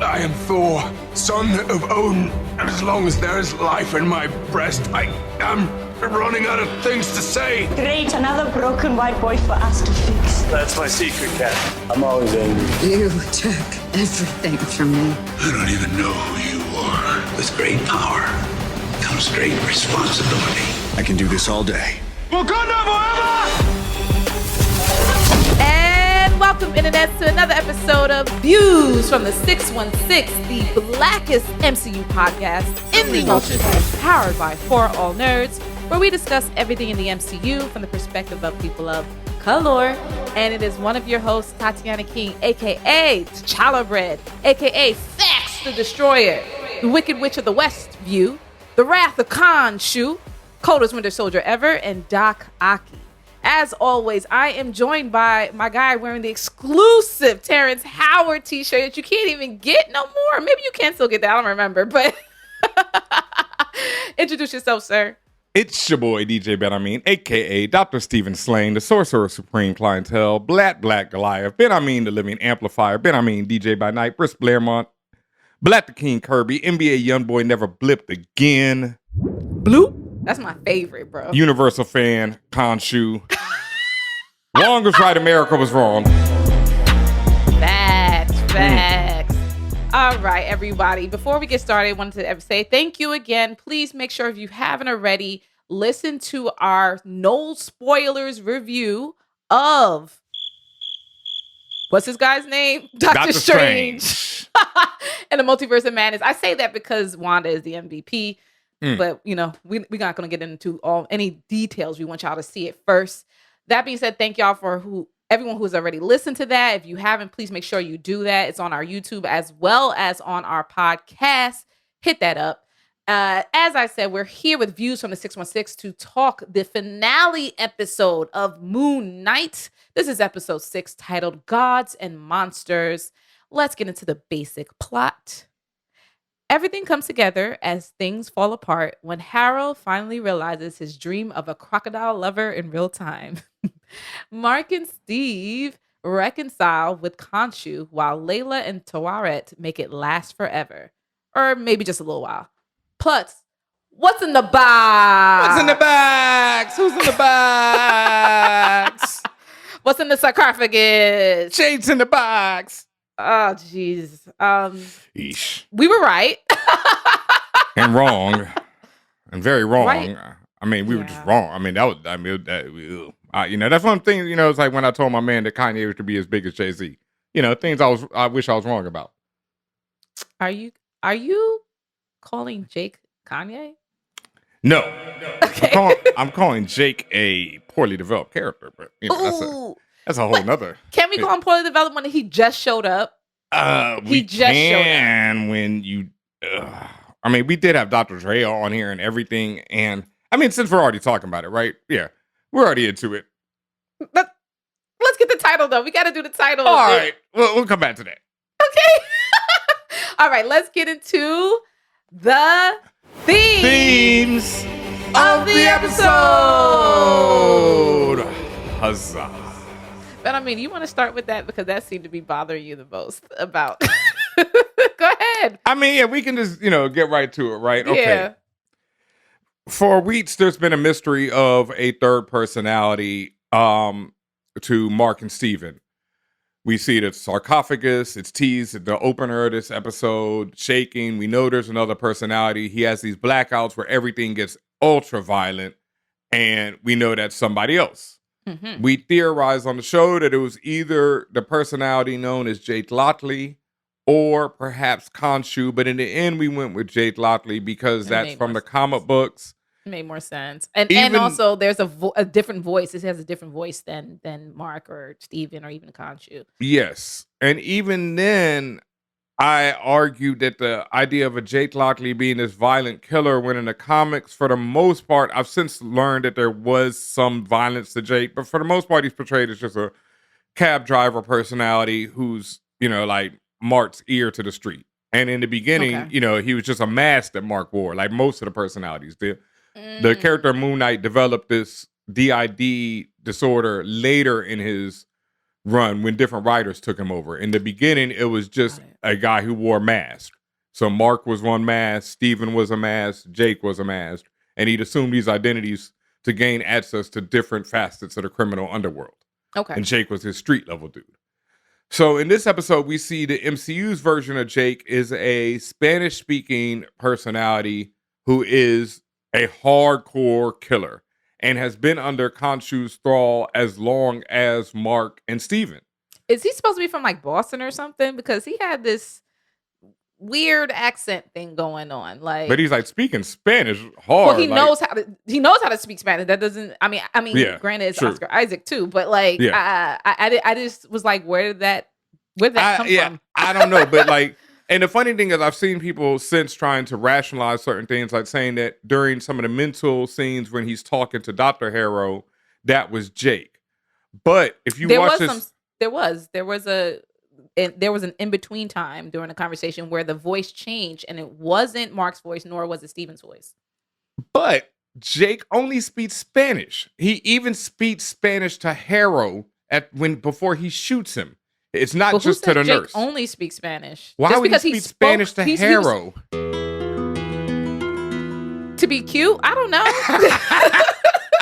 I am Thor, son of Odin, and as long as there is life in my breast, I am running out of things to say. Great, another broken white boy for us to fix. That's my secret, Cat. I'm always angry. You took everything from me. I don't even know who you are. With great power comes great responsibility. I can do this all day. Wakanda forever! And welcome, Internet, to another episode of Views from the 616, the blackest MCU podcast in the multiverse, powered by For All Nerds, where we discuss everything in the MCU from the perspective of people of color. And it is one of your hosts, Tatiana King, a.k.a. T'Challa Bread, a.k.a. Fax the Destroyer, the Wicked Witch of the West View, the Wrath of Khonshu, coldest winter soldier ever, and Doc Aki. As always, I am joined by my guy wearing the exclusive Terrence Howard t-shirt that you can't even get no more. Maybe you can still get that. I don't remember, but introduce yourself, sir. It's your boy, DJ Benhameen, a.k.a. Dr. Stephen Slane, the Sorcerer Supreme Clientele, Black Goliath, Benhameen, the Living Amplifier, Benhameen, DJ by Night, Brisk Blairmont, Black the King Kirby, NBA Youngboy Never Blipped Again. Blue? That's my favorite, bro. Universal Fan, Khonshu. Wrong was right, America was wrong. Facts. All right, everybody. Before we get started, I wanted to say thank you again. Please make sure if you haven't already, listen to our no spoilers review of, what's this guy's name? Doctor Strange. And the Multiverse of Madness. I say that because Wanda is the MVP. But, you know, we're not going to get into any details. We want y'all to see it first. That being said, thank y'all for everyone who's already listened to that. If you haven't, please make sure you do that. It's on our YouTube as well as on our podcast. Hit that up. As I said, we're here with Views from the 616 to talk the finale episode of Moon Knight. This is episode 6, titled Gods and Monsters. Let's get into the basic plot. Everything comes together as things fall apart when Harrow finally realizes his dream of a crocodile lover in real time. Marc and Steve reconcile with Khonshu while Layla and Tawaret make it last forever. Or maybe just a little while. Plus, what's in the box? What's in the bags? Who's in the bags? What's in the sarcophagus? Shades in the box. Oh, jeez. Eesh. We were right. And wrong. And very wrong. Right. I mean, we were just wrong. I mean, that's one thing, it's like when I told my man that Kanye was to be as big as Jay-Z. Things I wish I was wrong about. Are you calling Jake Kanye? No. Okay. I'm calling Jake a poorly developed character, but that's a whole nother. Can we call him poorly developed when he just showed up? We can when you. We did have Dr. Dre on here and everything, and since we're already talking about it, right? Yeah, we're already into it. Let's get the title though. We got to do the title. All right, we'll come back to that. Okay. All right, let's get into the themes of the episode. Huzzah. But you want to start with that because that seemed to be bothering you the most about. Go ahead. We can just, get right to it, right? Okay. Yeah. For weeks, there's been a mystery of a third personality to Marc and Steven. We see the sarcophagus. It's teased at the opener of this episode, shaking. We know there's another personality. He has these blackouts where everything gets ultra violent, and we know that's somebody else. Mm-hmm. We theorized on the show that it was either the personality known as Jake Lockley or perhaps Khonshu, but in the end, we went with Jake Lockley because that's from the comic books. It made more sense. And also, there's a different voice. It has a different voice than Marc or Steven or even Khonshu. Yes. And even then, I argued that the idea of a Jake Lockley being this violent killer, when in the comics, for the most part, I've since learned that there was some violence to Jake, but for the most part, he's portrayed as just a cab driver personality who's, like Mark's ear to the street. And in the beginning, he was just a mask that Marc wore, like most of the personalities did. The character Moon Knight developed this DID disorder later in his run when different writers took him over. In the beginning, it was just a guy who wore masks. So Mark was one mask, Stephen was a mask, Jake was a mask, and he'd assumed these identities to gain access to different facets of the criminal underworld. Okay. And Jake was his street level dude. So in this episode, we see the MCU's version of Jake is a Spanish-speaking personality who is a hardcore killer and has been under Khonshu's thrall as long as Mark and Steven. Is he supposed to be from like Boston or something? Because he had this weird accent thing going on. Like, but he's like speaking Spanish hard. Well, he knows how to speak Spanish. That doesn't. I mean, Yeah, granted, it's true. Oscar Isaac too, but like, I just was like, where did that come from? I don't know, but like, and the funny thing is, I've seen people since trying to rationalize certain things, like saying that during some of the mental scenes when he's talking to Dr. Harrow, that was Jake. But if you watch this, there was an in-between time during the conversation where the voice changed and it wasn't Mark's voice, nor was it Steven's voice. But Jake only speaks Spanish. He even speaks Spanish to Harrow before he shoots him. It's not just to the Jake nurse. Only speaks Spanish. Why just would he because speak Spanish to Harrow? To be cute? I don't know.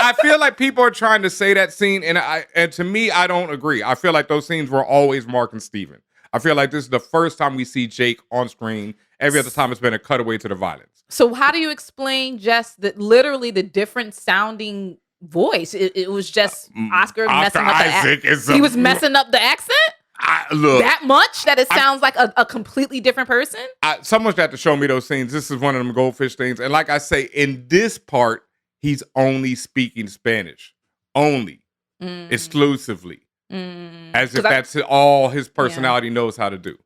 I feel like people are trying to say that scene, and to me, I don't agree. I feel like those scenes were always Mark and Steven. I feel like this is the first time we see Jake on screen. Every other time it's been a cutaway to the violence. So how do you explain just literally the different sounding voice? It was just Oscar messing up the accent. He was messing up the accent? Look, that much that it sounds like a completely different person? Someone's got to show me those scenes. This is one of them goldfish things. And like I say, in this part, he's only speaking Spanish. Only. Exclusively. As if that's all his personality knows how to do.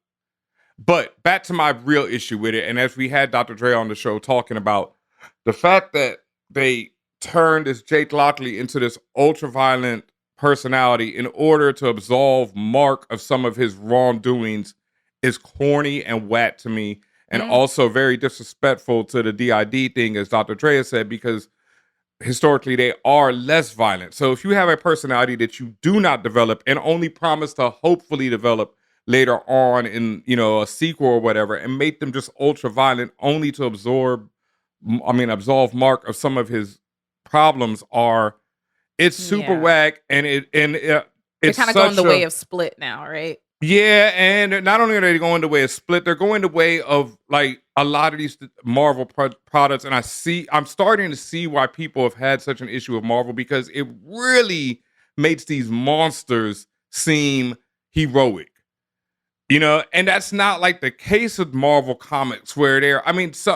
But back to my real issue with it, and as we had Dr. Dre on the show talking about the fact that they turned this Jake Lockley into this ultra-violent personality in order to absolve Mark of some of his wrongdoings is corny and whack to me, and also very disrespectful to the DID thing, as Dr. Dre said, because historically they are less violent. So if you have a personality that you do not develop and only promise to hopefully develop later on in, a sequel or whatever, and make them just ultra violent only to absolve Mark of some of his problems, it's super whack, and it's kind of going the way of Split now, right? Yeah, and not only are they going the way of Split, they're going the way of like a lot of these Marvel products, and I'm starting to see why people have had such an issue with Marvel, because it really makes these monsters seem heroic. And that's not like the case of Marvel comics where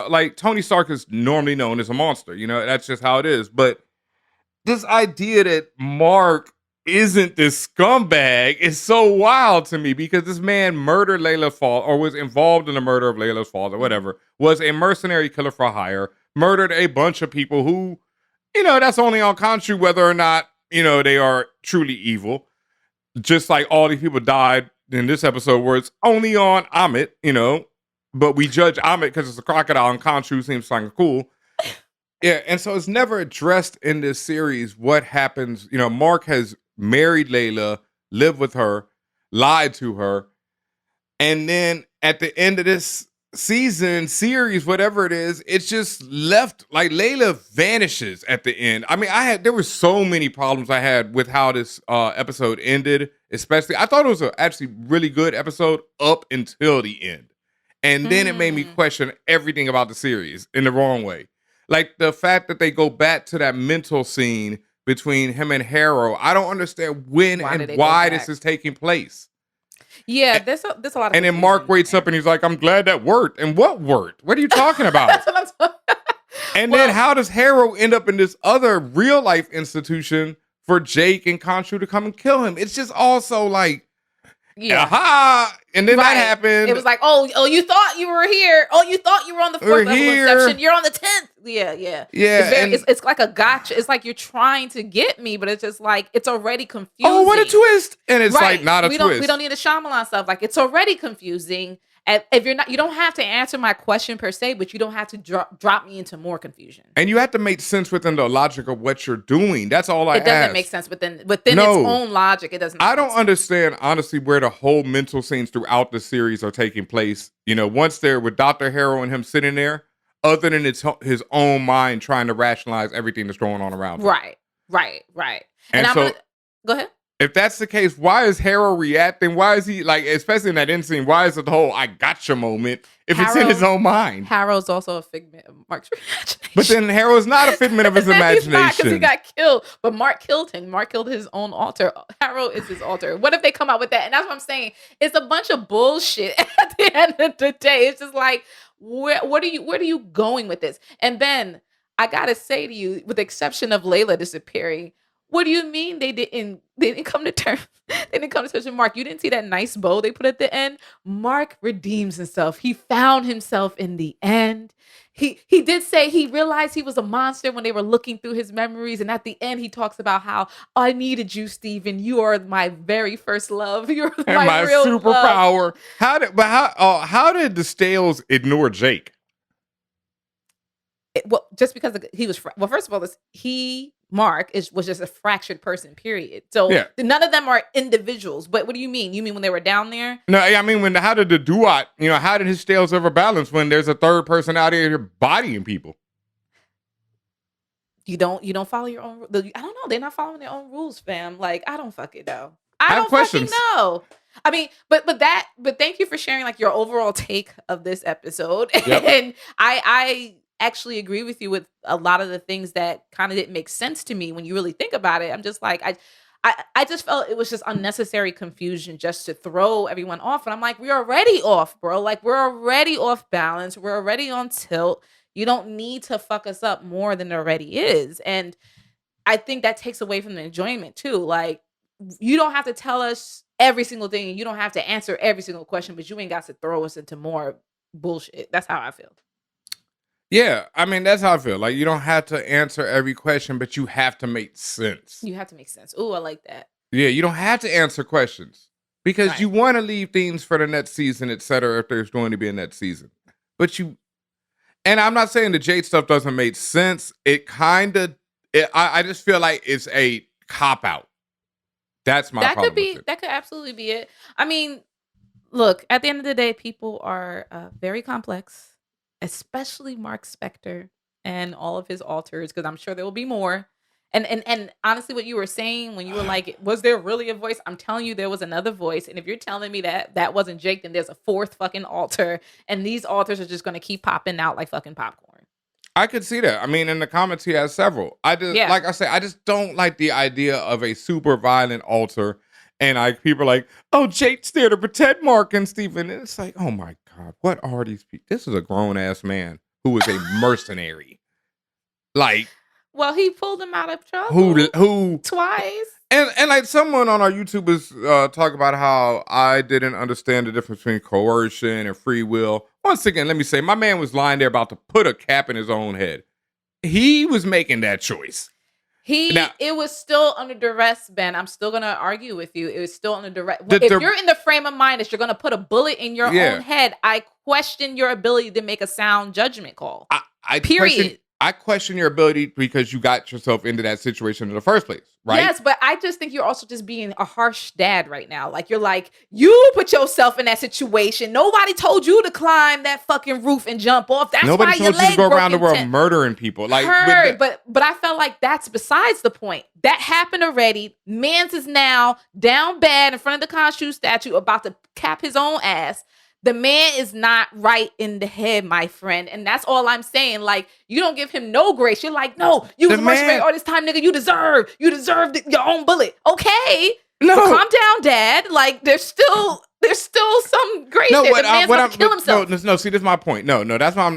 like Tony Stark is normally known as a monster, that's just how it is. But this idea that Mark isn't this scumbag is so wild to me, because this man murdered Layla's father, or was involved in the murder of Layla's father, whatever, was a mercenary killer for hire, murdered a bunch of people who, that's only on Khonshu whether or not, they are truly evil. Just like all these people died in this episode where it's only on Amit, but we judge Amit because it's a crocodile, and Khonshu seems kind of cool. Yeah, and so it's never addressed in this series what happens. Mark has married Layla, lived with her, lied to her, and then at the end of this series, whatever it is, it's just left, like Layla vanishes at the end. There were so many problems I had with how this episode ended, especially. I thought it was actually really good episode up until the end. And then it made me question everything about the series in the wrong way. Like the fact that they go back to that mental scene between him and Harrow. I don't understand when and why this is taking place. Yeah, there's a lot of. And then Mark wakes up and he's like, "I'm glad that worked." And what worked? What are you talking about? That's what I'm talking. And then how does Harrow end up in this other real life institution for Jake and Khonshu to come and kill him? It's just also like, aha! And then that happened. It was like, oh, you thought you were here. Oh, you thought you were on the 4th level inception. You're on the 10th. Yeah. It's like a gotcha. It's like you're trying to get me, but it's just like, it's already confusing. Oh, what a twist! And it's like not a twist. We don't need a Shyamalan stuff. Like, it's already confusing. And if you don't have to answer my question per se, but you don't have to drop me into more confusion. And you have to make sense within the logic of what you're doing. That's all I ask. It doesn't make sense within its own logic. It doesn't. I don't understand, honestly, where the whole mental scenes throughout the series are taking place. You know, once they're with Dr. Harrow and him sitting there, other than his own mind trying to rationalize everything that's going on around him. Right. And so, go ahead. If that's the case, why is Harrow reacting? Why is he, like, especially in that end scene, why is it the whole I gotcha moment if it's in his own mind? Harrow's also a figment of Mark's imagination. But then Harrow's not a figment of his imagination. He's not, because he got killed. But Mark killed him. Mark killed his own alter. Harrow is his alter. What if they come out with that? And that's what I'm saying. It's a bunch of bullshit at the end of the day. It's just like, where are you going with this? And then I gotta say to you, with the exception of Layla disappearing, what do you mean they didn't come to terms? They didn't come to terms with Mark. You didn't see that nice bow they put at the end? Mark redeems himself. He found himself in the end. He did say he realized he was a monster when they were looking through his memories. And at the end, he talks about how I needed you, Steven. You are my very first love. You're my real superpower. Love. How did the Stales ignore Jake? Just because he was first of all, Mark was just a fractured person, period. So none of them are individuals. But what do you mean? You mean when they were down there? No, I mean, how did the duat, how did his Stales ever balance when there's a third person out here bodying people? You don't follow your own. I don't know. They're not following their own rules, fam. Like, I don't fucking know. I don't fucking know. I mean, but thank you for sharing like your overall take of this episode. Yep. And I actually agree with you with a lot of the things that kind of didn't make sense to me when you really think about it. I'm just like, I just felt it was just unnecessary confusion just to throw everyone off. And I'm like, we're already off, bro. Like, we're already off balance. We're already on tilt. You don't need to fuck us up more than it already is. And I think that takes away from the enjoyment too. Like, you don't have to tell us every single thing. You don't have to answer every single question, but you ain't got to throw us into more bullshit. That's how I feel. Yeah, I mean, that's how I feel. Like, you don't have to answer every question, but you have to make sense. You have to make sense. Ooh, I like that. Yeah, you don't have to answer questions because you want to leave things for the next season, et cetera, if there's going to be a next season. But and I'm not saying the Jade stuff doesn't make sense. I just feel like it's a cop-out. That's my problem with it. That could absolutely be it. I mean, look, at the end of the day, people are very complex. Especially Mark Spector and all of his alters, because I'm sure there will be more. And honestly, what you were saying when you were like, was there really a voice? I'm telling you, there was another voice. And if you're telling me that wasn't Jake, then there's a fourth fucking alter. And these alters are just going to keep popping out like fucking popcorn. I could see that. I mean, in the comments, he has several. Like I said, I just don't like the idea of a super violent alter. And people are like, oh, Jake's there to protect Mark and Steven. And it's like, oh my God, what are these people? This is a grown-ass man who is a mercenary. Like, well, he pulled him out of trouble. Who twice. And like someone on our YouTube is talking about how I didn't understand the difference between coercion and free will. Once again, let me say, my man was lying there about to put a cap in his own head. He was making that choice. It was still under duress, Ben. I'm still gonna argue with you. It was still under duress. If you're in the frame of mind that you're gonna put a bullet in your own head, I question your ability to make a sound judgment call. Period. I question your ability because you got yourself into that situation in the first place, right? Yes, but I just think you're also just being a harsh dad right now. Like, you're like, you put yourself in that situation. Nobody told you to climb that fucking roof and jump off. That's Nobody why told your you leg to go around the broke world murdering people. Like, but I felt like that's besides the point. That happened already. Mans is now down bad in front of the Khonshu statue, about to cap his own ass. The man is not right in the head, my friend. And that's all I'm saying. Like, you don't give him no grace. You're like, no, you was a mercenary all this time, nigga. You deserve your own bullet. Okay. No. But calm down, Dad. Like, there's still some grace there. The man's gonna kill himself. No, see, this is my point. No, that's not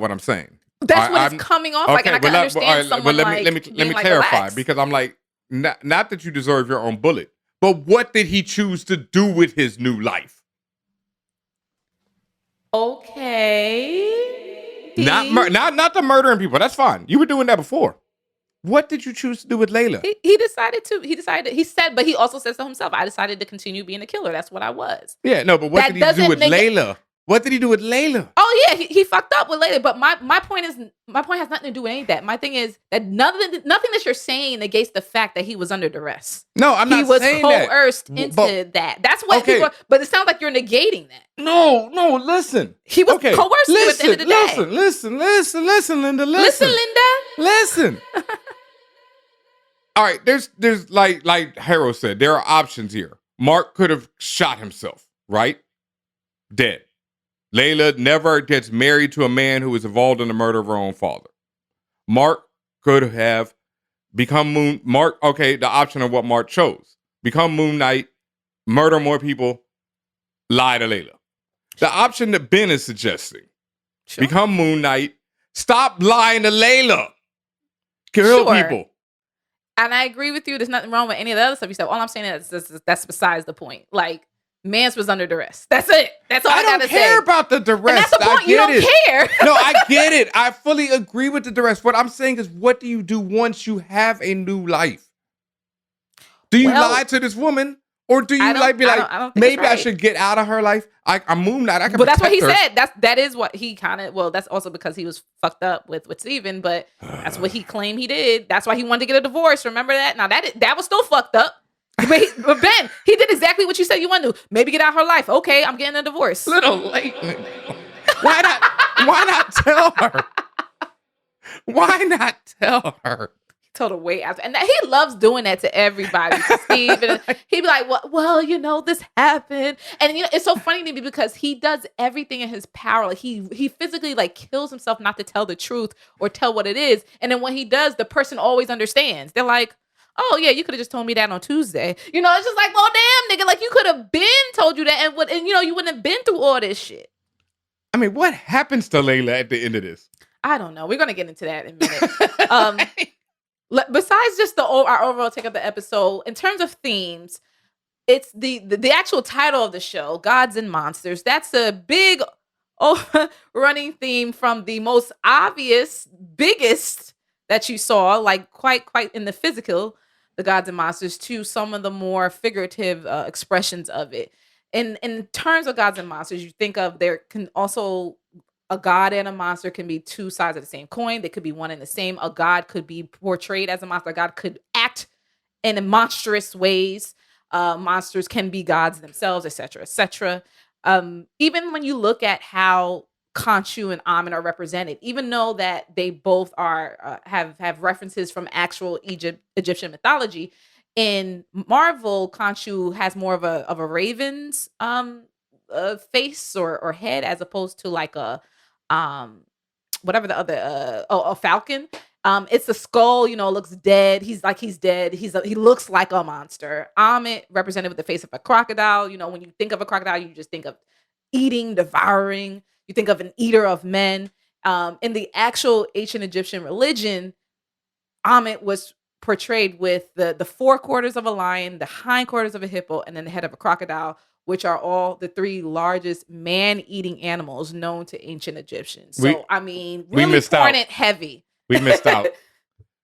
what I'm saying. That's what it's coming off like. And I can understand someone like, let me clarify, relax. Because I'm like, not that you deserve your own bullet, but what did he choose to do with his new life? Okay. Not the murdering people. That's fine. You were doing that before. What did you choose to do with Layla? He said, but he also said so himself, I decided to continue being a killer. That's what I was. Yeah, no, but what did he do with Layla? What did he do with Layla? Oh yeah, he fucked up with Layla. But my point has nothing to do with any of that. My thing is that nothing that you're saying negates the fact that he was under duress. No, I'm not saying that. He was coerced into that. That's what people. But it sounds like you're negating that. No, listen. He was coerced at the end of the day. Listen, Linda. Listen, Linda. Listen. All right, there's like Harrow said, there are options here. Mark could have shot himself, right? Dead. Layla never gets married to a man who was involved in the murder of her own father. Mark could have become the option of what Mark chose. Become Moon Knight, murder more people, lie to Layla. The option that Ben is suggesting, become Moon Knight, stop lying to Layla. Kill people. And I agree with you. There's nothing wrong with any of the other stuff you said. All I'm saying is that's besides the point. Like, Mance was under duress. That's it. That's all I gotta say. I don't care about the duress. And that's the point. You don't care. No, I get it. I fully agree with the duress. What I'm saying is, what do you do once you have a new life? Do you lie to this woman? Or do you I don't think maybe I should get out of her life? I'm Moon Knight. I can. But that's what he said. That is what he kind of. Well, that's also because he was fucked up with Steven. But that's what he claimed he did. That's why he wanted to get a divorce. Remember that? Now that was still fucked up. But Ben, he did exactly what you said you want to do. Maybe get out of her life. Okay, I'm getting a divorce. Little late. Why not tell her? Why not tell her? Told her way after, and he loves doing that to everybody. Steve, and he'd be like, "Well, this happened," and it's so funny to me because he does everything in his power. Like he physically kills himself not to tell the truth or tell what it is, and then when he does, the person always understands. They're like, "Oh yeah, you could have just told me that on Tuesday." It's just like, "Well, damn, nigga, like you could have been told you that, and you wouldn't have been through all this shit." I mean, what happens to Layla at the end of this? I don't know. We're gonna get into that in a minute. Besides just our overall take of the episode, in terms of themes, it's the actual title of the show, Gods and Monsters. That's a big running theme from the most obvious, biggest that you saw, like quite in the physical, the Gods and Monsters, to some of the more figurative expressions of it. In terms of Gods and Monsters, you think of there can also a god and a monster can be two sides of the same coin. They could be one and the same. A god could be portrayed as a monster. A god could act in monstrous ways. Monsters can be gods themselves, etc., etc. Even when you look at how Khonshu and Amen are represented, even though that they both are have references from actual Egyptian mythology, in Marvel, Khonshu has more of a raven's face or head, as opposed to like a whatever the other a falcon. It's a skull, looks dead. He's dead. He looks like a monster. Amen represented with the face of a crocodile. When you think of a crocodile, you just think of eating, devouring. You think of an eater of men. In the actual ancient Egyptian religion, Amen was portrayed with the forequarters of a lion, the hindquarters of a hippo, and then the head of a crocodile, which are all the three largest man-eating animals known to ancient Egyptians. So, really pouring it heavy. We missed out.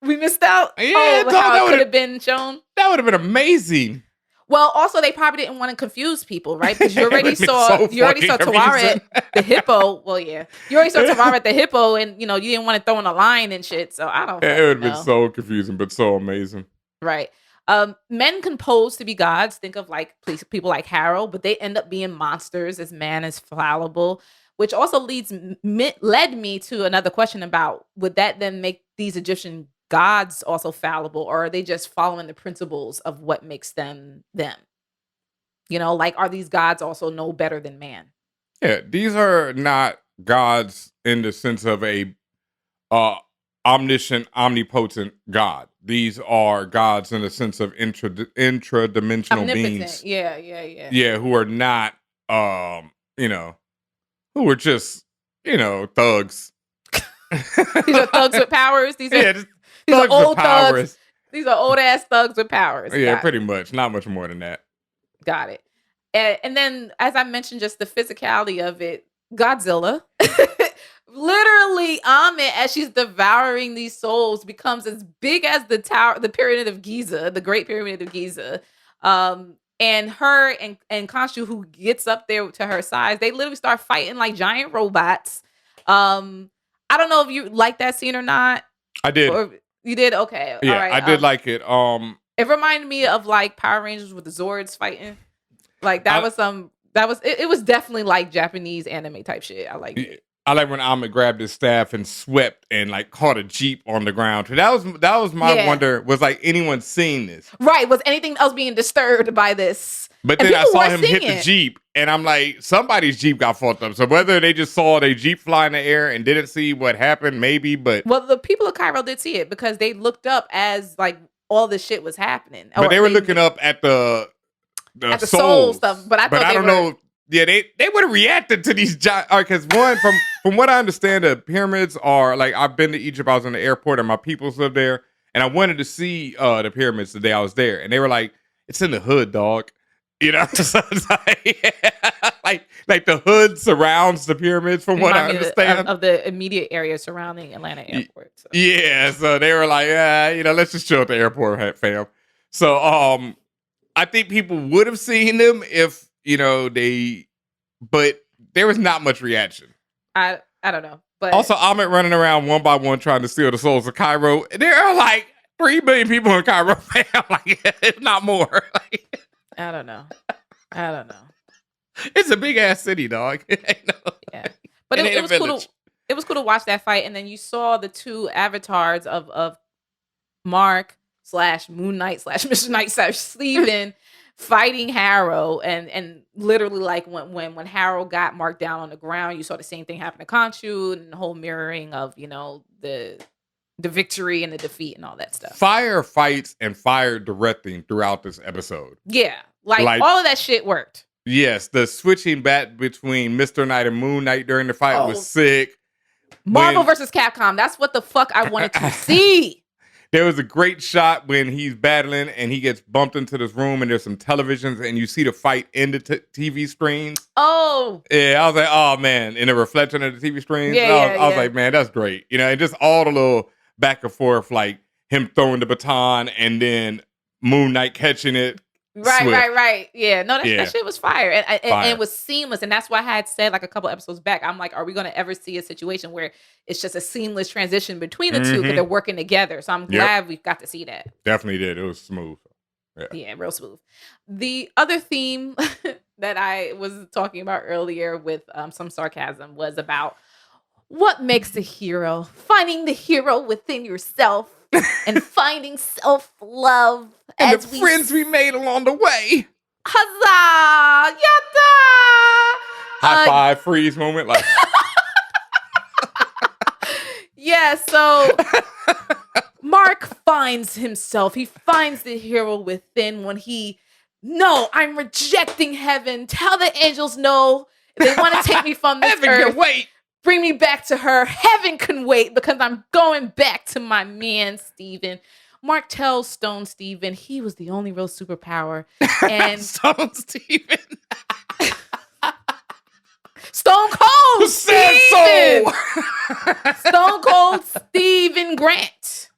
We missed out? Yeah, how it could have been shown? That would have been amazing. Well, also, they probably didn't want to confuse people, right? Because you already saw Tawaret, the hippo. Well, yeah. You already saw Tawaret, the hippo, and, you didn't want to throw in a lion and shit. So, I don't know. It would have been so confusing, but so amazing. Right. Men can pose to be gods. Think of people like Harrow, but they end up being monsters as man is fallible, which also led me to another question about, would that then make these Egyptian gods also fallible, or are they just following the principles of what makes them them? Are these gods also no better than man? Yeah, these are not gods in the sense of a omniscient, omnipotent God. These are gods in the sense of intradimensional beings. Yeah. Yeah, who are not, who are just, thugs. These are thugs with powers. These are old thugs. These are old ass thugs with powers. Yeah, pretty much. Not much more than that. Got it. And then, as I mentioned, just the physicality of it, Godzilla. Literally, Amen, as she's devouring these souls, becomes as big as the Pyramid of Giza, the Great Pyramid of Giza. and her and Khonshu, who gets up there to her size, they literally start fighting like giant robots. I don't know if you like that scene or not. I did. Or you did? Okay. Yeah, all right. I did like it. It reminded me of like Power Rangers with the Zords fighting. Like that it was definitely like Japanese anime type shit. I like it. I like when Ahmed grabbed his staff and swept and like caught a Jeep on the ground. That was my wonder, was like anyone seeing this? Right. Was anything else being disturbed by this? But then I saw him hit the Jeep and I'm like, somebody's Jeep got fucked up. So whether they just saw their Jeep fly in the air and didn't see what happened, maybe, but. Well, the people of Cairo did see it because they looked up as like all this shit was happening. But they were looking up at the soul stuff. But I don't know. Yeah, they would have reacted to these giant. Because one, from what I understand, the pyramids are like, I've been to Egypt. I was in the airport and my peoples live there, and I wanted to see the pyramids the day I was there, and they were like, "It's in the hood, dog." You know, so it's like the hood surrounds the pyramids. From what I understand, of the immediate area surrounding Atlanta Airport. So. Yeah, so they were like, let's just chill at the airport, fam. So, I think people would have seen them if. But there was not much reaction. I don't know. But also, Ahmed running around one by one trying to steal the souls of Cairo. There are like 3 million people in Cairo, fam. Like, if not more. I don't know. It's a big ass city, dog. Yeah, but it was cool. It was cool to watch that fight, and then you saw the two avatars of Mark / Moon Knight / Mr. Knight / Steven. Fighting Harrow and literally like when Harrow got Mark down on the ground, you saw the same thing happen to Khonshu and the whole mirroring of the victory and the defeat and all that stuff. Fire fights and fire directing throughout this episode. Yeah, like all of that shit worked. Yes, the switching back between Mr. Knight and Moon Knight during the fight was sick. Marvel versus Capcom. That's what the fuck I wanted to see. There was a great shot when he's battling and he gets bumped into this room and there's some televisions and you see the fight in the TV screen. Oh. Yeah, I was like, oh man, in the reflection of the TV screen. I was like, man, that's great. And just all the little back and forth, like him throwing the baton and then Moon Knight catching it. Right. Yeah, no, that shit was fire. And it was seamless. And that's why I had said like a couple episodes back, I'm like, are we going to ever see a situation where it's just a seamless transition between the two because they're working together? So I'm glad we got to see that. Definitely did. It was smooth. Yeah, real smooth. The other theme that I was talking about earlier with some sarcasm was about what makes a hero. Finding the hero within yourself. And finding self-love. And the friends we made along the way. Huzzah! Yatta! High five, freeze moment. Like. Yeah, so Mark finds himself. He finds the hero within when no, I'm rejecting heaven. Tell the angels no. They want to take me from this heaven earth. Can wait. Bring me back to her. Heaven can wait because I'm going back to my man, Steven. Mark tells Stone Steven he was the only real superpower. And Stone Steven. Stone Cold Steven. So. Stone Cold Steven Grant.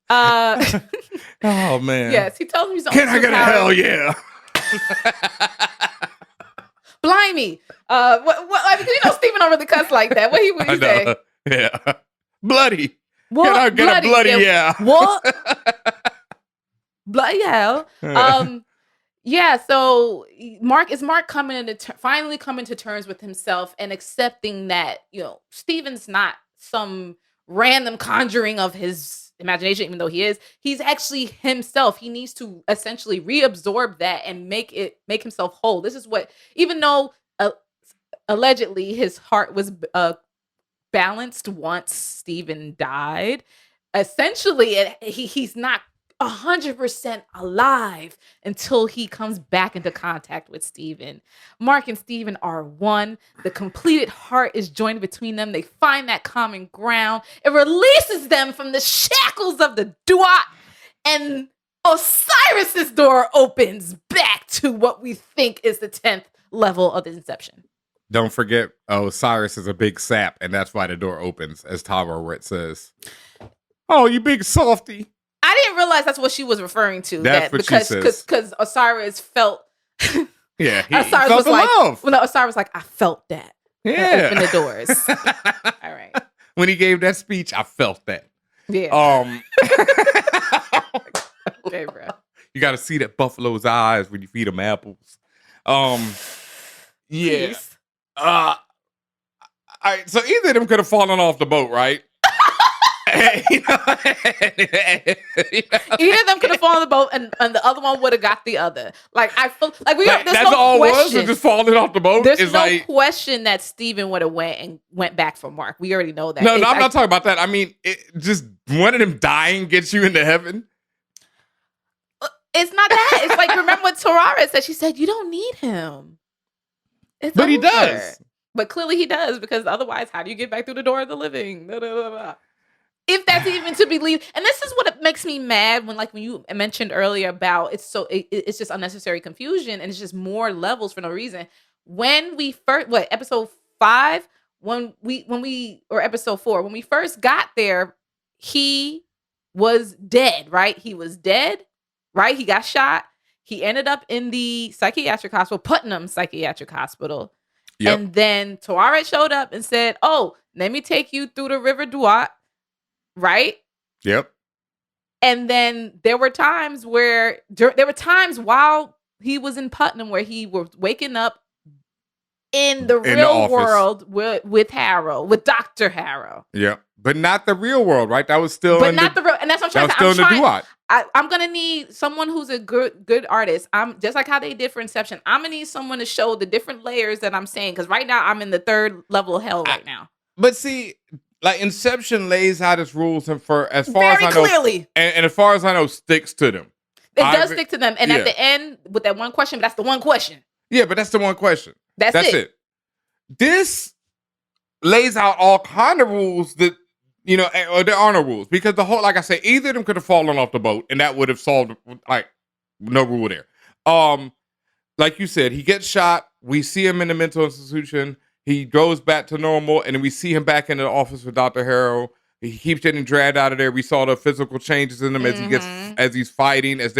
Oh, man. Yes, he tells me he's the Can only I get a hell yeah? Blimey. Because Steven don't really cuss like that. What he say? Yeah. Bloody. What? Can I get a bloody yeah? What? Bloody hell. Yeah, so Mark finally coming to terms with himself and accepting that, Steven's not some random conjuring of his imagination, even though he is. He's actually himself. He needs to essentially reabsorb that and make himself whole. This is what, even though allegedly his heart was balanced once Steven died, essentially he's not 100% alive until he comes back into contact with Steven. Mark and Steven are one. The completed heart is joined between them. They find that common ground. It releases them from the shackles of the Duat, and Osiris's door opens back to what we think is the 10th level of the Inception. Don't forget, Osiris is a big sap, and that's why the door opens, as Tawaret says. Oh, you big softy. I didn't realized that's what she was referring to. That's what she says. Because Osiris felt. Yeah, he Osiris felt was the like, love. well, no, Osiris was like, I felt that. Yeah. Open the doors. All right. When he gave that speech, I felt that. Yeah. Okay, bro. You got to see that buffalo's eyes when you feed them apples. Yeah. Please. All right, so either of them could have fallen off the boat, right? You know? Either of them could have fallen on the boat, and the other one would have got the other. Like I feel like there's that's no all question. it was, just falling off the boat. There's it's no like, question that Steven would have went back for Mark. We already know that. No, I'm not talking about that. I mean, just one of them dying gets you into heaven. It's not that. It's like, remember what Tawaret said? She said, you don't need him. But he does. But clearly he does, because otherwise, how do you get back through the door of the living? Blah, blah, blah, blah. If that's even to believe. And this is what it makes me mad when you mentioned earlier about it's just unnecessary confusion, and it's just more levels for no reason. When we first, episode 5, or episode 4, when we first got there, he was dead, right? He was dead, right? He got shot. He ended up in the psychiatric hospital, Putnam Psychiatric Hospital. Yep. And then Tawaret showed up and said, oh, let me take you through the River Duat, right? Yep. And then there were times while he was in Putnam where he was waking up in the real world with Harrow, with Dr. Harrow. Yeah. But not the real world, right? That was still and that's what I'm trying to say. Still in the Duat. I'm gonna need someone who's a good artist. I'm just like how they did for Inception. I'm gonna need someone to show the different layers that I'm saying, because right now I'm in the 3rd level of hell right now. But see, like Inception lays out its rules, and for as far very as I know, clearly, and as far as I know, sticks to them. It does stick to them, and at the end with that one question, but that's the one question. Yeah, but that's the one question. That's it. This lays out all kind of rules that. Or there are no rules, because the whole, like I say, either of them could have fallen off the boat, and that would have solved, like, no rule there. Like you said, he gets shot. We see him in the mental institution. He goes back to normal, and then we see him back in the office with Dr. Harrow. He keeps getting dragged out of there. We saw the physical changes in him as he's fighting, as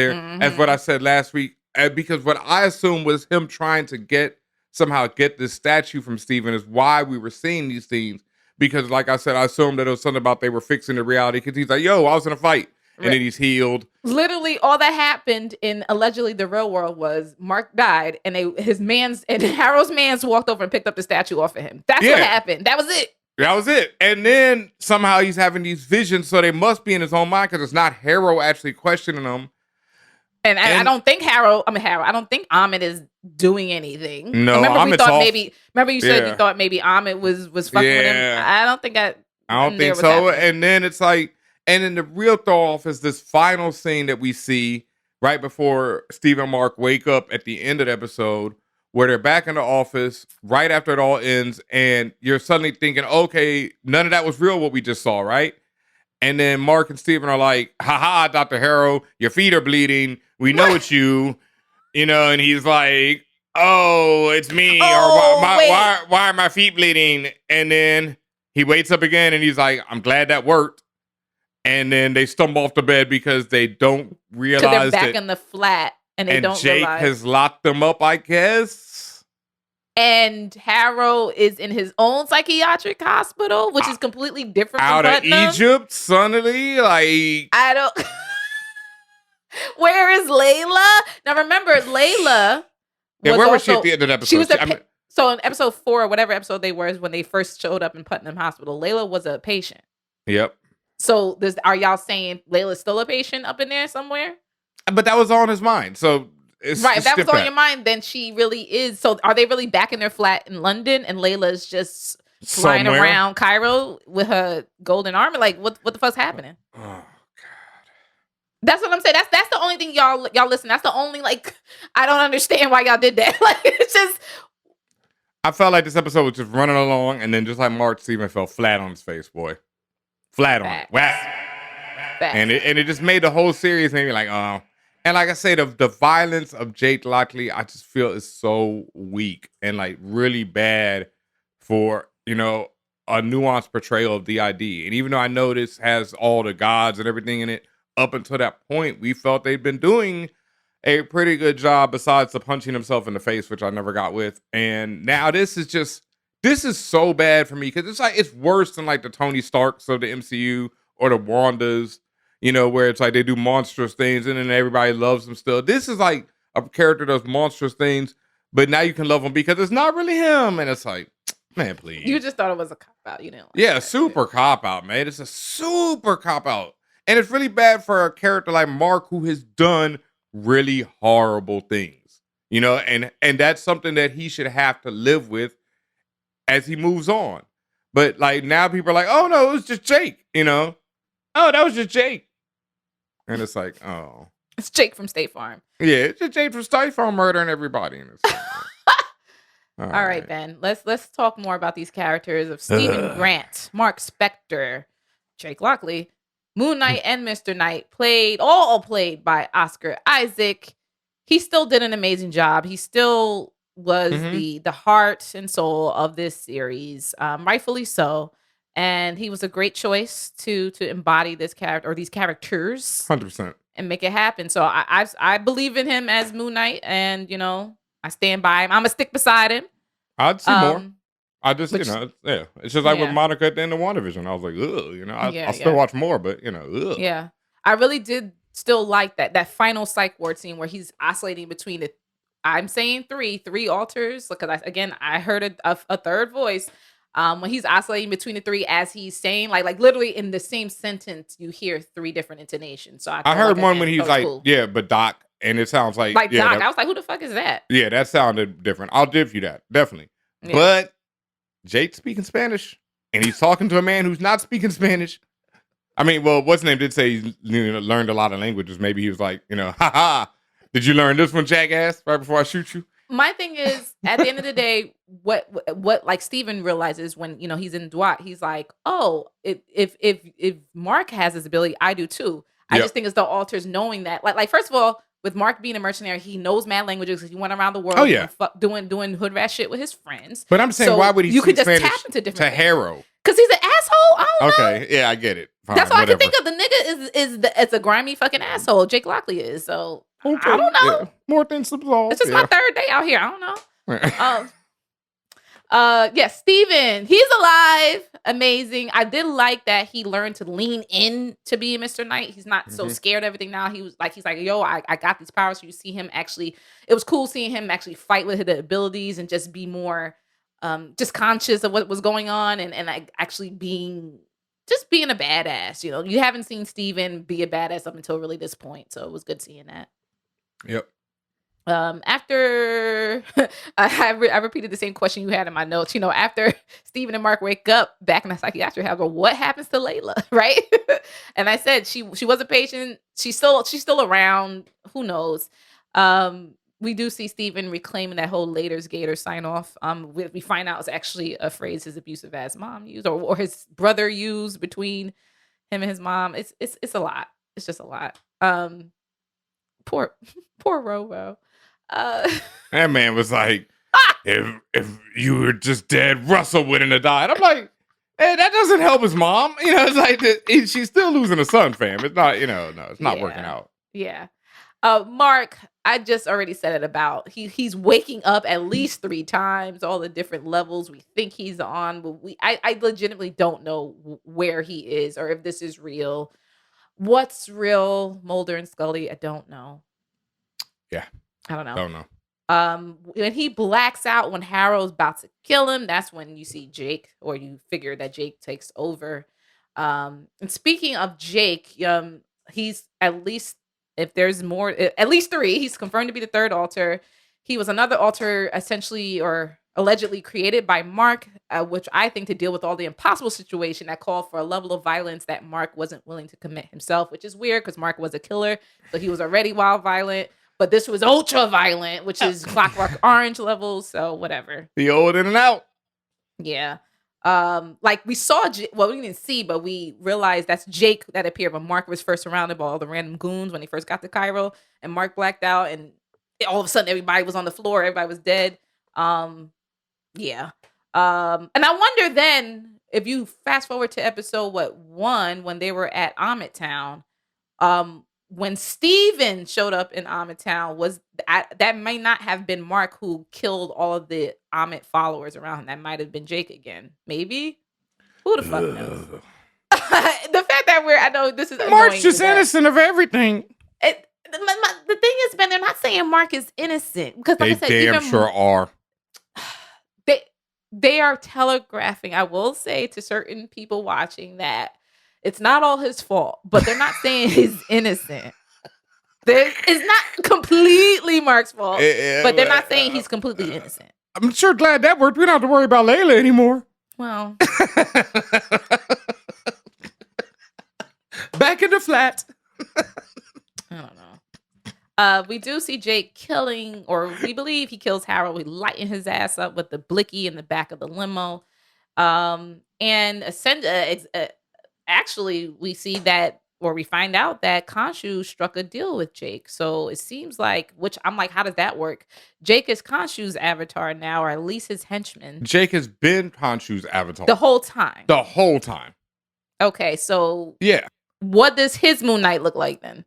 what I said last week. Because what I assumed was him trying to somehow get this statue from Steven is why we were seeing these things. Because, like I said, I assumed that it was something about they were fixing the reality. Because he's like, yo, I was in a fight. And then he's healed. Literally, all that happened in allegedly the real world was Mark died. And Harrow's mans walked over and picked up the statue off of him. That's what happened. That was it. That was it. And then somehow he's having these visions. So they must be in his own mind, because it's not Harrow actually questioning him. And I don't think Harrow, I don't think Ahmed is doing anything. No, remember Ahmed's off. Remember you said you thought maybe Ahmed was fucking with him? I don't think I don't think so. Happening. And then it's like, and then the real throw off is this final scene that we see right before Steve and Mark wake up at the end of the episode, where they're back in the office right after it all ends. And you're suddenly thinking, okay, none of that was real, what we just saw, right? And then Mark and Steven are like, haha, Dr. Harrow, your feet are bleeding. We know it's you, and he's like, oh, it's me. Or why are my feet bleeding? And then he wakes up again and he's like, I'm glad that worked. And then they stumble off the bed because they don't realize they're back in the flat and they don't Jake realize. has locked them up, I guess. And Harrow is in his own psychiatric hospital, which is completely different from Putnam. Out of Egypt, suddenly, like... I don't... Where is Layla? Now remember, Layla was she at the end of the episode? She was so in episode 4, whatever episode they were, is when they first showed up in Putnam Hospital. Layla was a patient. Yep. So are y'all saying Layla's still a patient up in there somewhere? But that was on his mind. So if that was on your mind, then she really is. So are they really back in their flat in London, and Layla's just flying around Cairo with her golden armor? Like what the fuck's happening? Oh. That's what I'm saying. That's the only thing y'all listen. That's the only I don't understand why y'all did that. It's just. I felt like this episode was just running along, and then just like Marc Steve fell flat on his face, boy, flat on it. Whap. And it just made the whole series maybe like oh. And like I say, the violence of Jake Lockley, I just feel is so weak and like really bad for a nuanced portrayal of the ID. And even though I know this has all the gods and everything in it. up until that point, we felt they'd been doing a pretty good job besides the punching himself in the face, which I never got with. And now this is so bad for me because it's worse than like the Tony Starks of the MCU or the Wandas, where it's like they do monstrous things and then everybody loves them still. This is like a character does monstrous things, but now you can love him because it's not really him. And it's like, man, please. You just thought it was a cop out, Yeah, super cop out, man. It's a super cop out. And it's really bad for a character like Mark who has done really horrible things, and that's something that he should have to live with as he moves on. But like now people are like, oh no, it was just Jake, oh, that was just Jake. And it's like, oh. It's Jake from State Farm. Yeah, it's just Jake from State Farm murdering everybody. And it's like, all right, Ben. Let's talk more about these characters of Stephen Grant, Mark Spector, Jake Lockley, Moon Knight, and Mr. Knight, all played by Oscar Isaac. He still did an amazing job. He still was the heart and soul of this series, rightfully so. And he was a great choice to embody this character or these characters, 100%, and make it happen. So I believe in him as Moon Knight, and I stand by him. I'm gonna stick beside him. I'd see more. I just, it's just like with Monica at the end of WandaVision. I was like, ugh, I'll still watch more, but ugh. Yeah, I really did still like that final psych ward scene where he's oscillating between I'm saying three alters because I heard a third voice when he's oscillating between the three as he's saying like literally in the same sentence you hear three different intonations. So I heard one when he's like, cool. Yeah, but Doc, and it sounds like Doc. I was like, who the fuck is that? Yeah, that sounded different. I'll give you that, definitely. Yeah. But Jake's speaking Spanish, and he's talking to a man who's not speaking Spanish. I mean, well, what's his name did say he learned a lot of languages. Maybe he was like, ha, did you learn this one, jackass, right before I shoot you? My thing is, at the end of the day, what like Steven realizes when he's in Dwight, he's like, oh, if Mark has this ability, I do too. I just think it's the alters knowing that, like first of all, with Mark being a mercenary, he knows mad languages because he went around the world doing hood rat shit with his friends. But I'm saying, why would he speak Spanish tap into different to Harrow? Because he's an asshole. I don't know. Okay, yeah, I get it. Fine, that's all I can think of. The nigga it's a grimy fucking asshole. Jake Lockley is. So I don't know. Yeah. More than some balls. It's just my third day out here. I don't know. Yes, Steven, he's alive. Amazing. I did like that he learned to lean in to being Mr. Knight. He's not so scared of everything now. He's like, yo, I got these powers. So you see him actually, it was cool seeing him actually fight with the abilities and just be more just conscious of what was going on and like actually being a badass. You haven't seen Steven be a badass up until really this point. So it was good seeing that. Yep. After I repeated the same question you had in my notes, after Steven and Mark wake up back in the psychiatric hospital, what happens to Layla, right? And I said she was a patient. She's still around. Who knows? We do see Steven reclaiming that whole Later's Gator sign off. We find out it's actually a phrase his abusive ass mom used or his brother used between him and his mom. It's a lot. It's just a lot. Poor Robo. That man was like, if you were just dead, Russell wouldn't have died. I'm like, hey, that doesn't help his mom. It's like she's still losing a son, fam. It's not, no, it's not working out. Yeah. Mark, I just already said it about he's waking up at least 3 times, all the different levels we think he's on, but I legitimately don't know where he is or if this is real. What's real, Mulder and Scully? I don't know. Yeah. I don't know. Don't know. When he blacks out when Harrow's about to kill him, that's when you see Jake, or you figure that Jake takes over. And speaking of Jake, he's at least, if there's more, at least 3. He's confirmed to be the third alter. He was another alter essentially or allegedly created by Mark, which I think to deal with all the impossible situation that called for a level of violence that Mark wasn't willing to commit himself, which is weird because Mark was a killer. So he was already wild violent. But this was ultra violent, which is Clockwork Orange levels. So whatever. The old in and out. Yeah. Like we saw, we didn't see, but we realized that's Jake that appeared when Mark was first surrounded by all the random goons when he first got to Cairo, and Mark blacked out, and all of a sudden everybody was on the floor, everybody was dead. Yeah. And I wonder then if you fast forward to episode 1 when they were at Amit Town. When Steven showed up in Amit Town, that might not have been Mark who killed all of the Amit followers around him. That might have been Jake again. Maybe. Who the fuck knows? The fact that I know this is Mark's just innocent of everything. The thing is, Ben, they're not saying Mark is innocent because, like I said, they damn sure are. They are telegraphing. I will say to certain people watching that it's not all his fault, but they're not saying he's innocent. It's not completely Mark's fault, but they're not saying he's completely innocent. I'm sure glad that worked. We don't have to worry about Layla anymore. Well, back in the flat. I don't know. We do see Jake killing, or we believe he kills Harrow. We lighten his ass up with the blicky in the back of the limo. Actually, we see that, or we find out that Khonshu struck a deal with Jake. So it seems like, which I'm like, how does that work? Jake is Khonshu's avatar now, or at least his henchman. Jake has been Khonshu's avatar. The whole time. The whole time. Okay, so yeah. What does his Moon Knight look like then?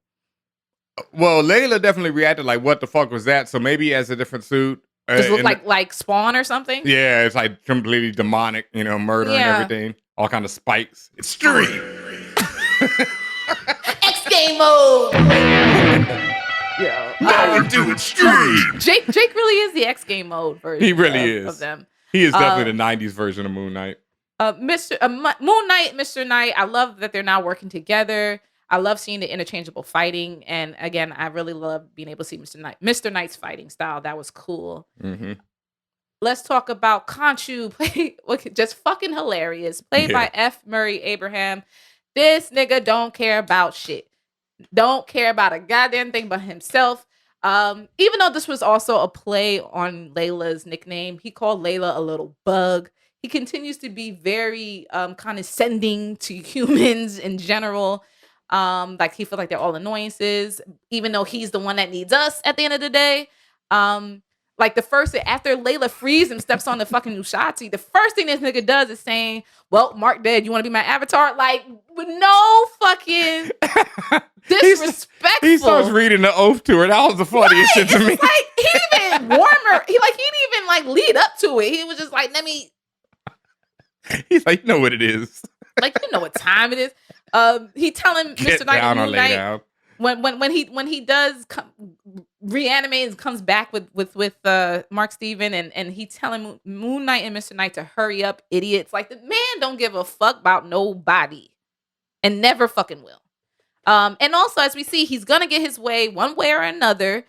Well, Layla definitely reacted like, what the fuck was that? So maybe he has a different suit. Just look like Spawn or something? Yeah, it's like completely demonic, murder and everything. All kind of spikes. Extreme. X game mode. Now do extreme. Jake really is the X game mode version. He really is of them. He is definitely the '90s version of Moon Knight. Moon Knight, Mr. Knight. I love that they're now working together. I love seeing the interchangeable fighting, and again, I really love being able to see Mr. Knight's fighting style. That was cool. Mm-hmm. Let's talk about Khonshu, just fucking hilarious. Played by F. Murray Abraham. This nigga don't care about shit. Don't care about a goddamn thing but himself. Even though this was also a play on Layla's nickname, he called Layla a little bug. He continues to be very condescending to humans in general. Like he feels like they're all annoyances, even though he's the one that needs us at the end of the day. Like after Layla frees him, steps on the fucking Ushati, the first thing this nigga does is saying, well, Mark dead, you want to be my avatar? Like, with no fucking disrespectful. He starts reading the oath to her. That was the funniest shit to me. Like, he even warmer. He didn't even like lead up to it. He was just like, let me. He's like, you know what it is. Like, you know what time it is. He telling Mr. Knight and Moon Knight when he does reanimate and comes back with Marc Steven and he telling Moon Knight and Mr. Knight to hurry up, idiots. Like, the man don't give a fuck about nobody and never fucking will. And also, as we see, he's gonna get his way one way or another,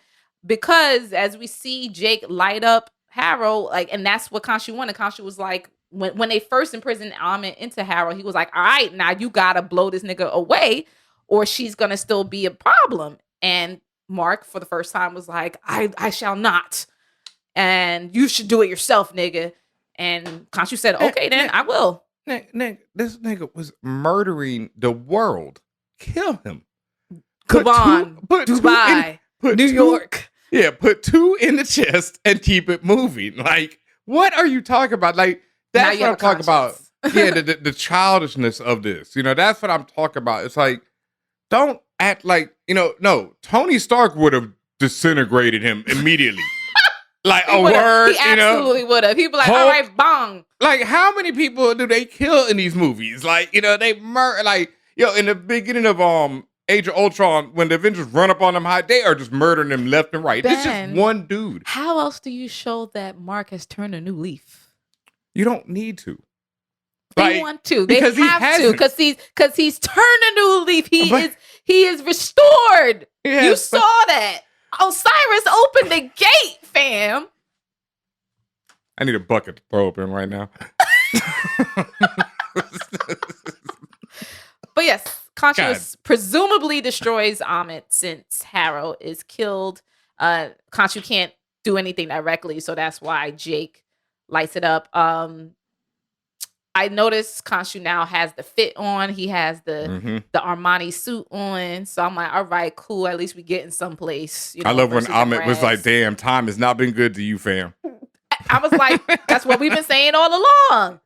because as we see Jake light up Harrow, like, and that's what Khonshu wanted. Khonshu was like, when they first imprisoned Amit into Harrow, he was like, all right, now you gotta blow this nigga away or she's gonna still be a problem. And Mark, for the first time, was like, I shall not. And you should do it yourself, nigga. And Khonshu said, okay, then I will. Nick, this nigga was murdering the world. Kill him. Gabon, Dubai, New York. Yeah, put 2 in the chest and keep it moving. Like, what are you talking about? Like, that's what I'm talking about. Yeah, the childishness of this. That's what I'm talking about. It's like, don't act like, no, Tony Stark would have disintegrated him immediately. Like, a word, He absolutely would have. He'd be like, all right, bong. Like, how many people do they kill in these movies? Like, they murder, like, in the beginning of Age of Ultron, when the Avengers run up on them high, they are just murdering them left and right. It's just one dude. How else do you show that Mark has turned a new leaf? You don't need to. They want to. They have to, because he's turned a new leaf. He is restored. Yeah, you saw that. Osiris opened the gate, fam. I need a bucket to throw open right now. But yes, Khonshu presumably destroys Amit since Harrow is killed. Khonshu can't do anything directly, so that's why Jake lights it up. I noticed Khonshu now has the fit on. He has the Armani suit on. So I'm like, all right, cool. At least we getting someplace. I love when Amit was like, damn, time has not been good to you, fam. I was like, that's what we've been saying all along.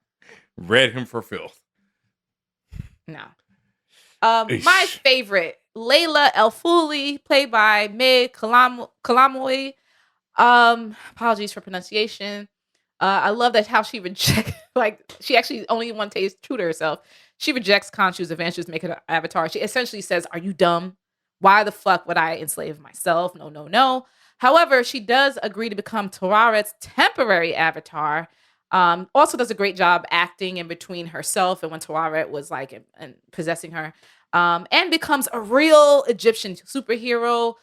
Read him for filth. No. My favorite Layla El-Fuli, played by May Kalamoy. Apologies for pronunciation. I love that how she rejects, like, she actually only one stays true to herself. She rejects Khonshu's adventures to make her avatar. She essentially says, "Are you dumb? Why the fuck would I enslave myself? No, no, no." However, she does agree to become Tawaret's temporary avatar. Also does a great job acting in between herself and when Tawaret was like and possessing her. And becomes a real Egyptian superhero,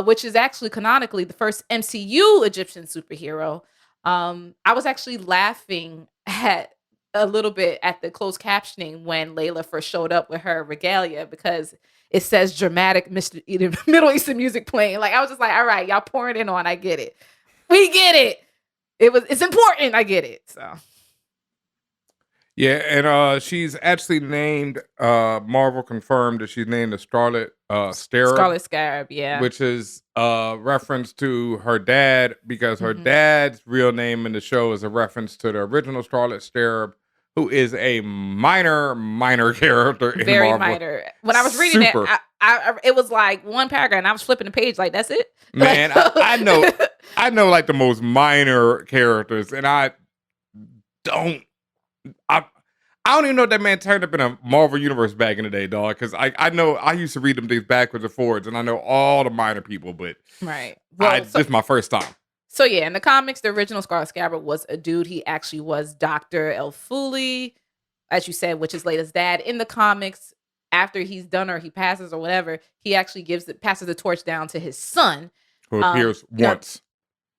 which is actually canonically the first MCU Egyptian superhero. I was actually laughing at a little bit at the closed captioning when Layla first showed up with her regalia because it says dramatic Middle Eastern music playing. Like I was just like, all right, y'all pouring it on. I get it. We get it. It's important. I get it. So Yeah, and she's actually named. Marvel confirmed that she's named the Scarlet Scarab, Scarlet Scarab, yeah. which is a reference to her dad because her dad's real name in the show is a reference to the original Scarlet Scarab, who is a minor character in Very Marvel. minor. When I was reading Super. it, I it was like one paragraph, and I was flipping the page like, that's it. Man, I know like the most minor characters, and I don't even know if that man turned up in a Marvel universe back in the day, dog. Because I know I used to read them things backwards and forwards, and I know all the minor people, but Right. Well, this is my first time. So yeah, in the comics, the original Scarlet Scarab was a dude. He actually was Dr. El-Fuli, as you said, which is Layla's dad. In the comics, after he's done or he passes or whatever, he actually passes the torch down to his son. Who appears once.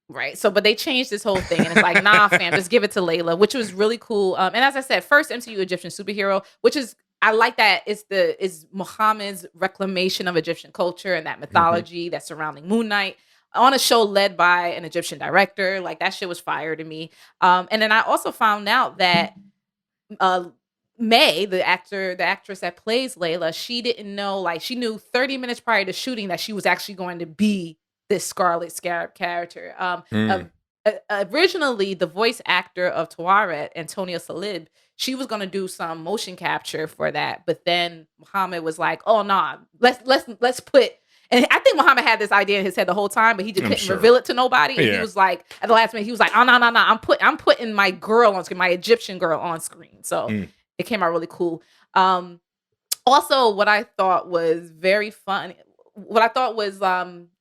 Right. So, but they changed this whole thing, and it's like, nah, fam, just give it to Layla, which was really cool. And as I said, first MCU Egyptian superhero, which is I like that is Muhammad's reclamation of Egyptian culture and that mythology that's surrounding Moon Knight on a show led by an Egyptian director. Like that shit was fire to me. And then I also found out that May, the actress that plays Layla, she didn't know, like she knew 30 minutes prior to shooting that she was actually going to be this Scarlet Scarab character. Originally, the voice actor of Tawaret, Antonia Salib, she was going to do some motion capture for that, but then Muhammad was like, "Oh nah, let's put." And I think Muhammad had this idea in his head the whole time, but he just couldn't reveal it to nobody. And he was like, at the last minute, he was like, "Oh no, I'm putting my girl on screen, my Egyptian girl on screen." So it came out really cool. Also, what I thought was very fun. What I thought was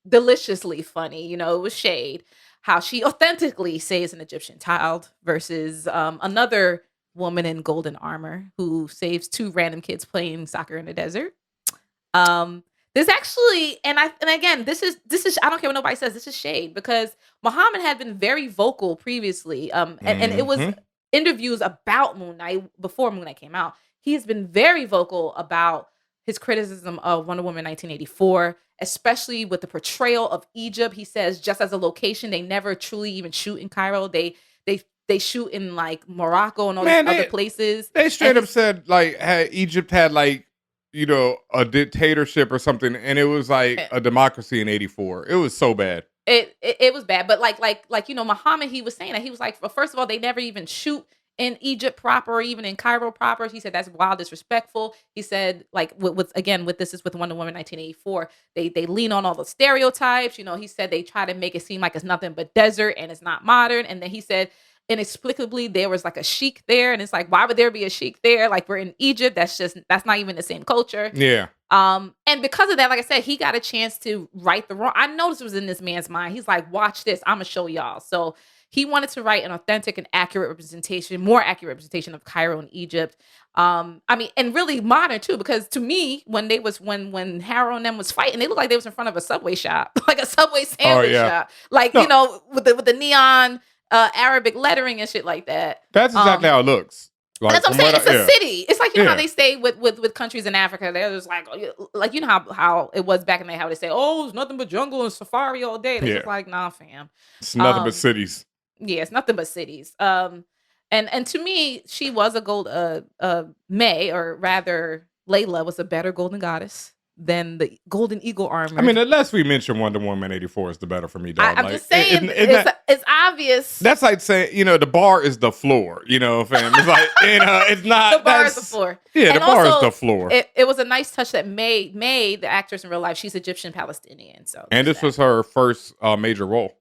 deliciously funny, you know, it was shade. How she authentically saves an Egyptian child versus another woman in golden armor who saves two random kids playing soccer in the desert. This actually, and again, this is I don't care what nobody says, this is shade because Muhammad had been very vocal previously, and it was interviews about Moon Knight before Moon Knight came out. He has been very vocal about his criticism of Wonder Woman 1984, especially with the portrayal of Egypt. He says just as a location, they never truly even shoot in Cairo. They shoot in like Morocco and all these other places. They straight up said like Egypt had like, you know, a dictatorship or something, and it was like a democracy in 84. It was so bad. It was bad, but like you know, Muhammad, he was saying that he was like, well, first of all, they never even shoot in Egypt proper or even in Cairo proper. He said that's wild disrespectful. He said like with this is with Wonder Woman 1984, they lean on all the stereotypes. You know, he said they try to make it seem like it's nothing but desert and it's not modern. And then he said inexplicably there was like a sheik there, and it's like, why would there be a sheik there? Like we're in Egypt. That's not even the same culture. Yeah. And because of that, like I said, he got a chance to right the wrong. I know this was in this man's mind. He's like, watch this. I'm gonna show y'all. So he wanted to write an authentic and accurate representation, more accurate representation of Cairo and Egypt. I mean, and really modern too, because to me, when Harrow and them was fighting, they looked like they was in front of a Subway shop, like a Subway sandwich shop, like you know, with the neon Arabic lettering and shit like that. That's exactly how it looks. Like, that's what I'm saying. It's a city. It's like, you know how they stay with countries in Africa. They're just like you know how it was back in the day, how they say, oh, it's nothing but jungle and safari all day. They're just like, nah, fam. It's nothing but cities. Yeah, it's nothing but cities. And to me, she was a May, or rather Layla was a better golden goddess than the Golden Eagle armor. I mean, the less we mention Wonder Woman 84 is the better for me, dog. I'm just saying, it's obvious. That's like saying, the bar is the floor, fam. It's like, it's not. The bar is the floor. Yeah, and the bar also, is the floor. It was a nice touch that May, the actress in real life, she's Egyptian Palestinian. So, and this was her first major role.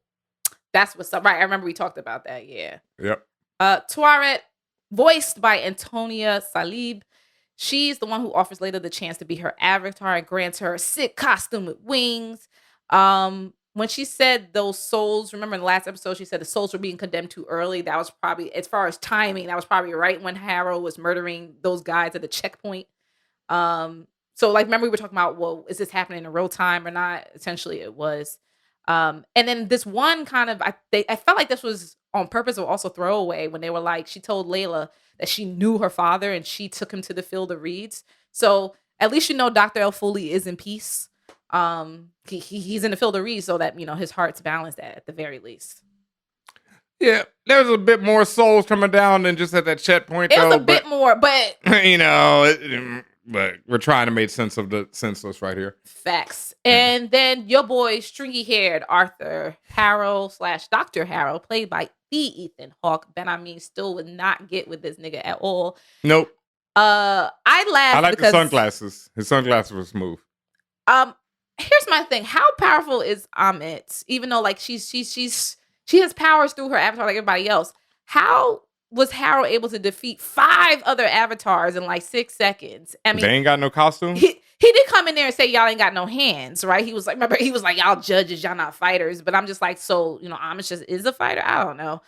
That's what's up. Right. I remember we talked about that. Yeah. Yep. Tawaret, voiced by Antonia Salib. She's the one who offers Layla the chance to be her avatar and grants her a sick costume with wings. When she said those souls, remember in the last episode, she said the souls were being condemned too early. That was probably, as far as timing, that was probably right when Harrow was murdering those guys at the checkpoint. So like, remember we were talking about, well, is this happening in real time or not? Essentially it was. And then this one kind of, I felt like this was on purpose or also throwaway when they were like, she told Layla that she knew her father and she took him to the field of reeds. So at least Dr. El Foley is in peace. He's in the field of reeds so that, his heart's balanced at the very least. Yeah, there's a bit more souls coming down than just at that checkpoint. It was a bit more, but but we're trying to make sense of the senseless right here. Facts. And then your boy, stringy-haired Arthur Harrow / Dr. Harrow, played by the Ethan Hawke. Benhameen still would not get with this nigga at all. Nope. I laughed. I like the sunglasses. His sunglasses were smooth. Here's my thing. How powerful is Amit? Even though like she has powers through her avatar like everybody else. How was Harrow able to defeat 5 other avatars in like 6 seconds? I mean, they ain't got no costume. He did come in there and say y'all ain't got no hands, right? He was like, remember, he was like, y'all judges, y'all not fighters. But I'm just like, so Amit just is a fighter. I don't know.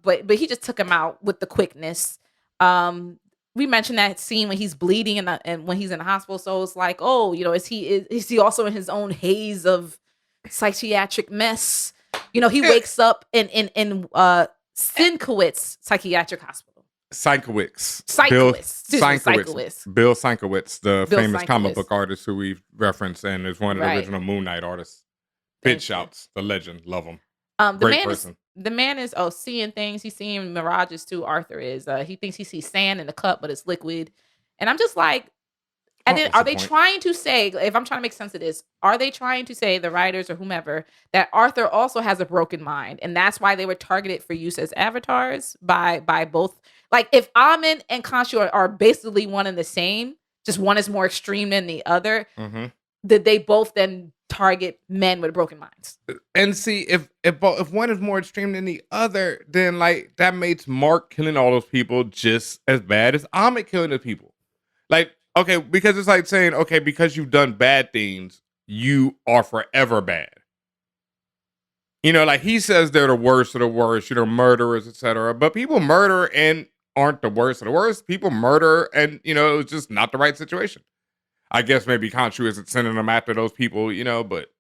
But he just took him out with the quickness. We mentioned that scene when he's bleeding and when he's in the hospital. So it's like, oh, is he also in his own haze of psychiatric mess? He wakes up in Sinkowitz Psychiatric Hospital. Bill Sinkowitz, the famous comic book artist who we've referenced and is one of the original Moon Knight artists. Big shouts, the legend, love him. Great person. The man is seeing things. He's seeing mirages too. Arthur is. He thinks he sees sand in the cup, but it's liquid. And I'm just like, and then are they trying to say, if I'm trying to make sense of this, are they trying to say, the writers or whomever, that Arthur also has a broken mind, and that's why they were targeted for use as avatars by both? Like if Amin and Khonshu are basically one and the same, just one is more extreme than the other, did they both then target men with broken minds? And see, if one is more extreme than the other, then like that makes Mark killing all those people just as bad as Amit killing the people. Like, okay, because it's like saying, okay, because you've done bad things, you are forever bad. Like he says they're the worst of the worst, murderers, etc. But people murder and aren't the worst of the worst. People murder and, it was just not the right situation. I guess maybe Khonshu isn't sending them after those people, but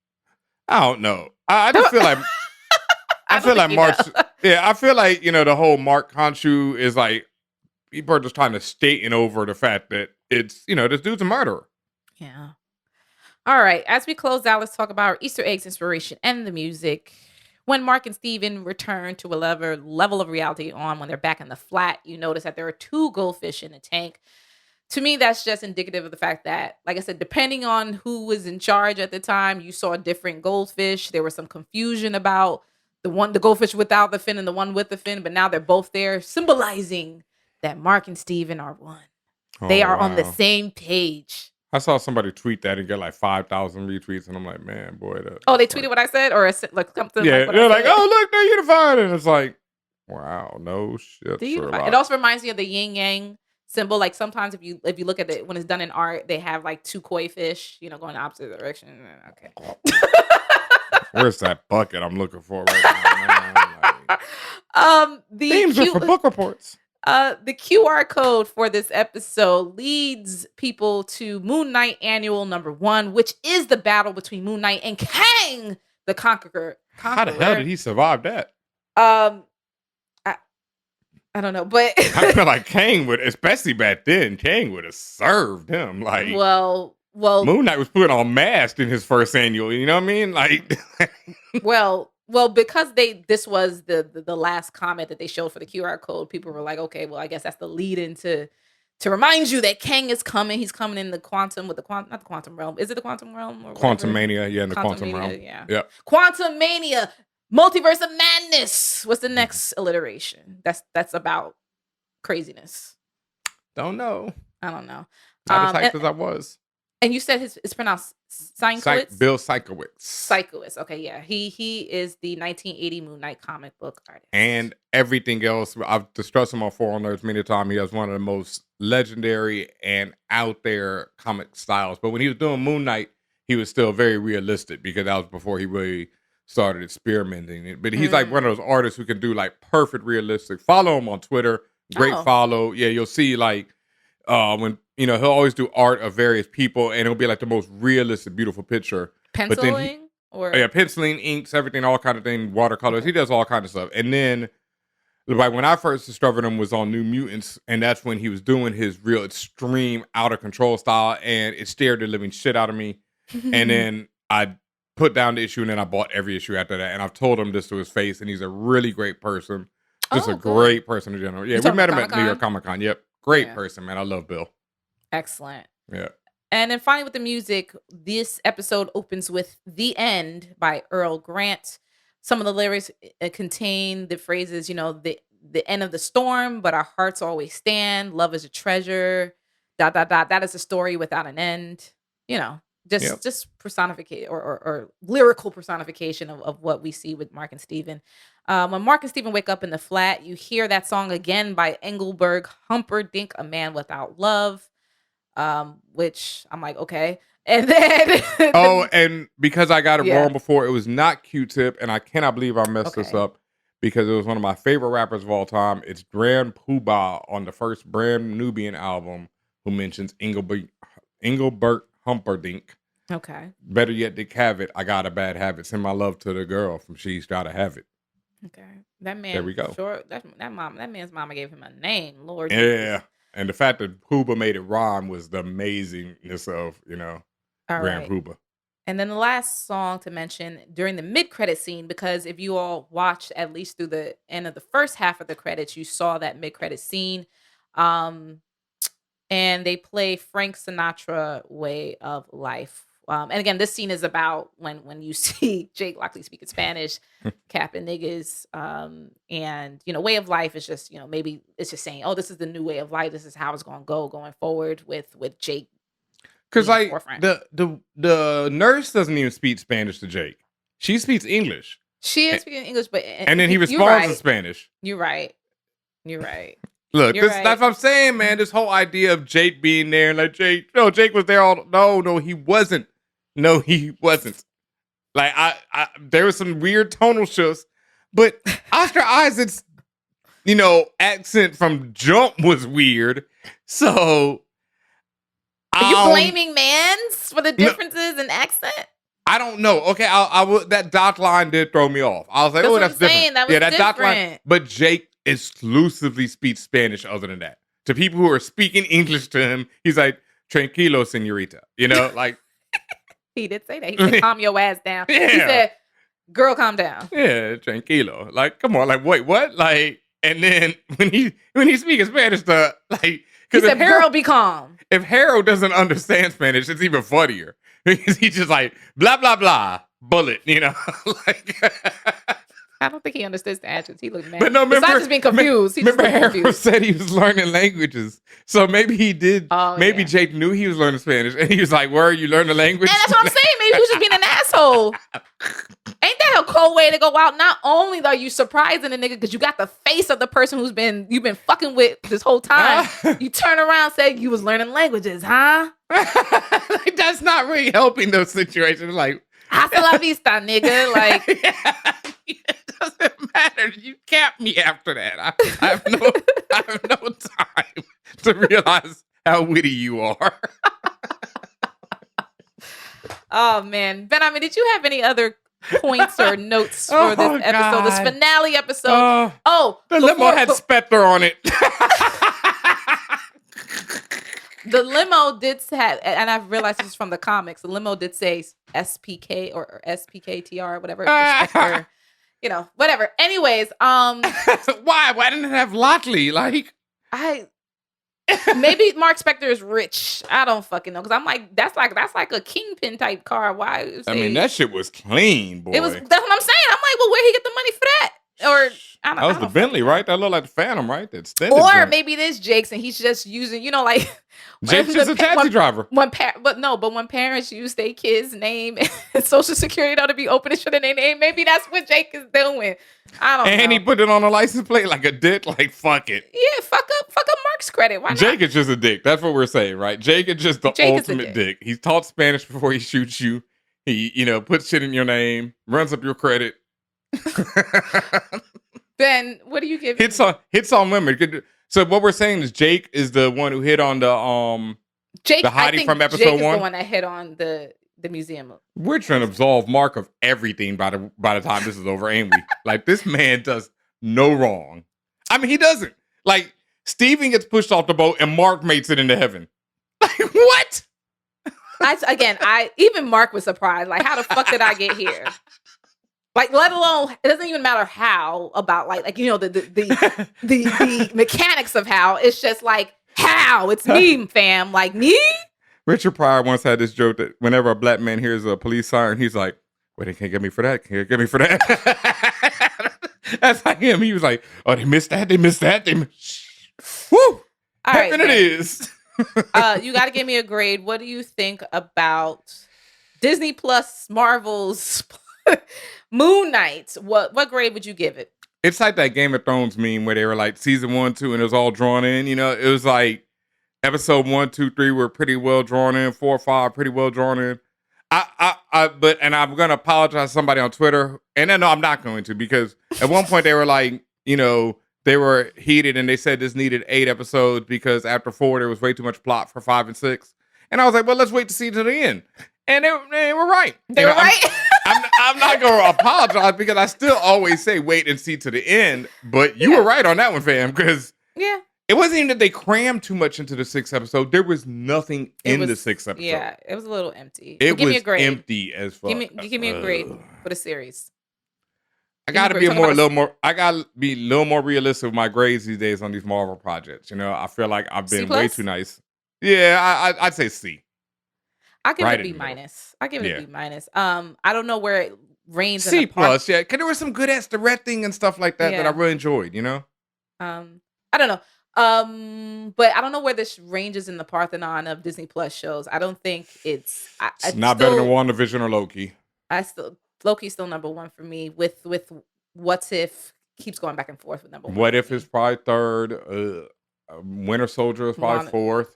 I don't know. I just feel like I feel like Mark. Yeah, I feel like the whole Mark Khonshu is like people are just trying to state over the fact that it's this dude's a murderer. Yeah. All right. As we close out, let's talk about our Easter eggs, inspiration, and the music. When Mark and Steven return to a level of reality when they're back in the flat, you notice that there are 2 goldfish in a tank. To me, that's just indicative of the fact that, like I said, depending on who was in charge at the time, you saw different goldfish. There was some confusion about the goldfish without the fin and the one with the fin, but now they're both there, symbolizing that Mark and Steven are one. They are on the same page. I saw somebody tweet that and get like 5,000 retweets, and I'm like, man, boy. They tweeted what I said, or like something. Yeah, like what they're I like, said. oh look, they're unified, and it's like, wow, no shit. It also reminds me of the yin yang symbol. Like sometimes if you look at it when it's done in art, they have like 2 koi fish, going the opposite direction. Okay. Where's that bucket I'm looking for right now? The themes are for book reports. The QR code for this episode leads people to Moon Knight Annual #1, which is the battle between Moon Knight and Kang the Conqueror. How the hell did he survive that? I don't know, but I feel like Kang would, especially back then, Kang would have served him. Like, well, Moon Knight was put on mask in his first annual. You know what I mean? Like, well, because this was the last comment that they showed for the QR code. People were like, okay, well, I guess that's the lead into to remind you that Kang is coming. He's coming in the quantum with the quantum, not the quantum realm. Is it the quantum realm? Or Quantum Mania, yeah, in the Quantum Mania, realm. yeah. Yep. Quantum Mania, Multiverse of Madness. What's the next alliteration? That's about craziness. Don't know. I don't know. Not as hyped as I was. And you said it's pronounced Sienkiewicz? Bill Sienkiewicz. Sienkiewicz. Okay, yeah. He is the 1980 Moon Knight comic book artist. And everything else. I've discussed him on Four on Nerds many times. He has one of the most legendary and out there comic styles. But when he was doing Moon Knight, he was still very realistic because that was before he really started experimenting. But he's like one of those artists who can do like perfect realistic. Follow him on Twitter. Great follow. Yeah, you'll see like when he'll always do art of various people and it'll be like the most realistic, beautiful picture. Penciling? Penciling, inks, everything, all kind of things, watercolors. Okay. He does all kind of stuff. And then like when I first discovered him was on New Mutants, and that's when he was doing his real extreme out of control style, and it scared the living shit out of me. And then I put down the issue and then I bought every issue after that. And I've told him this to his face, and he's a really great person. Just a great person in general. Yeah, we met him at New York Comic Con. Yep. Great person, man. I love Bill. Excellent. Yeah. And then finally with the music, this episode opens with The End by Earl Grant. Some of the lyrics contain the phrases, the end of the storm, but our hearts always stand. Love is a treasure. ... That is a story without an end. Just personification or lyrical personification of what we see with Marc and Steven. When Marc and Steven wake up in the flat, you hear that song again by Engelbert Humperdinck, A Man Without Love, which I'm like, okay. And then and because I got it wrong before, it was not Q-Tip, and I cannot believe I messed this up because it was one of my favorite rappers of all time. It's Grand Poobah on the first Brand Nubian album who mentions Engelbert Humperdinck. Okay. Better yet, Dick Have I got a bad habit. Send my love to the girl from She's Gotta Have It. Okay. That man. There we go. Sure. That man's mama gave him a name. Lord. Yeah. Jesus. And the fact that Pooba made it rhyme was the amazingness of, Grand Pooba. And then the last song to mention during the mid-credit scene, because if you all watched at least through the end of the first half of the credits, you saw that mid-credit scene. And they play Frank Sinatra, Way of Life. And again, this scene is about when you see Jake Lockley speaking Spanish, capping niggas, and Way of Life is just maybe it's just saying, oh, this is the new way of life. This is how it's going to go going forward with Jake. Because like the nurse doesn't even speak Spanish to Jake. She speaks English. She is speaking English, but and then he responds in Spanish. You're right. Look, that's what I'm saying, man. This whole idea of Jake being there and like Jake was there all. No, he wasn't. No, he wasn't. Like I there was some weird tonal shifts, but Oscar Isaac's, accent from jump was weird. So are you blaming Mans for the differences in accent? I don't know. Okay, I would. That dot line did throw me off. I was like, oh, that's different. That was different. Dot line. But Jake exclusively speaks Spanish. Other than that, to people who are speaking English to him, he's like, "Tranquilo, señorita." Like. He did say that. He said, calm your ass down. Yeah. He said, girl, calm down. Yeah, tranquilo. Like, come on. Like, wait, what? Like, and then when he speaks Spanish, he said, girl, be calm. If Harrow doesn't understand Spanish, it's even funnier. Because he's just like, blah, blah, blah, bullet, I don't think he understood the adjectives. He looked mad. But no, remember, besides just being confused. Remember Harrow said he was learning languages. So maybe he did. Maybe Jake knew he was learning Spanish. And he was like, where are you learning the language? And that's what I'm saying. Maybe he was just being an asshole. Ain't that a cold way to go out? Not only are you surprising the nigga because you got the face of the person you've been fucking with this whole time. You turn around and say you was learning languages, huh? Like, that's not really helping those situations. Like, hasta la vista, nigga. Like, it doesn't matter. You capped me after that. I have no time to realize how witty you are. Oh man, Benhameen, did you have any other points or notes for this episode, this finale episode? The limo had Spectre on it. The limo did have, and I've realized this is from the comics. The limo did say SPK or SPKTR, whatever. Spectre, whatever. Anyways, why didn't it have Lockley? Like, Maybe Mark Spector is rich. I don't fucking know. Because I'm like, that's like a kingpin type car. Why? I mean, that shit was clean, boy. That's what I'm saying. I'm like, well, where'd he get the money for that? Or that was the Bentley, right? That looked like the Phantom, right? That extended or jump. maybe it is Jake's and he's just using, you know, like Jake's just a taxi driver. When parents use their kid's name and social security to be opening shit in their name, maybe that's what Jake is doing. I don't know. And he put it on a license plate like a dick. Like, fuck it. Yeah, fuck up Mark's credit. Why not? Jake is just a dick. That's what we're saying, right? Jake is just the ultimate dick. He's taught Spanish before he shoots you. He, puts shit in your name, runs up your credit. Ben, what do you give? Hits on women. So what we're saying is Jake is the one who hit on the hottie from episode Jake is 1. the one that hit on the museum. We're trying to absolve Mark of everything by the time this is over, ain't we? Like, this man does no wrong. I mean, he doesn't. Like, Steven gets pushed off the boat and Mark makes it into heaven. Like, what? Even Mark was surprised. Like, how the fuck did I get here? Like, let alone, it doesn't even matter how about the mechanics of how. It's just like, how? It's me, fam. Like, me? Richard Pryor once had this joke that whenever a black man hears a police siren, he's like, well, they can't get me for that. Can't get me for that. That's like him. He was like, oh, they missed that. Woo! All right, it is. You got to give me a grade. What do you think about Disney Plus Marvel's Moon Knight? What grade would you give it? It's like that Game of Thrones meme where they were like season 1, 2, and it was all drawn in. It was like episode 1, 2, 3 were pretty well drawn in. 4, 5 pretty well drawn in. But I'm gonna apologize to somebody on Twitter, and no, I'm not going to, because at one point they were like, they were heated and they said this needed 8 episodes because after 4 there was way too much plot for 5 and 6. And I was like, well, let's wait to see to the end. And they were right. They were right. I'm not going to apologize because I still always say wait and see to the end. But you were right on that one, fam, because it wasn't even that they crammed too much into the 6th episode. There was nothing in the 6th episode. Yeah, it was a little empty. It give was me a grade. empty as fuck. Give me a grade for the series. I gotta be a little more realistic with my grades these days on these Marvel projects. I feel like I've been way too nice. Yeah, I'd say C. I give it a B minus. I don't know where it reigns. C plus, yeah. Cause there was some good ass directing and stuff like that that I really enjoyed. I don't know. But I don't know where this ranges in the Parthenon of Disney Plus shows. I don't think it's not better than WandaVision or Loki. Loki's still number 1 for me. With What If keeps going back and forth with number 1. What If is probably 3rd. Winter Soldier is probably 4th.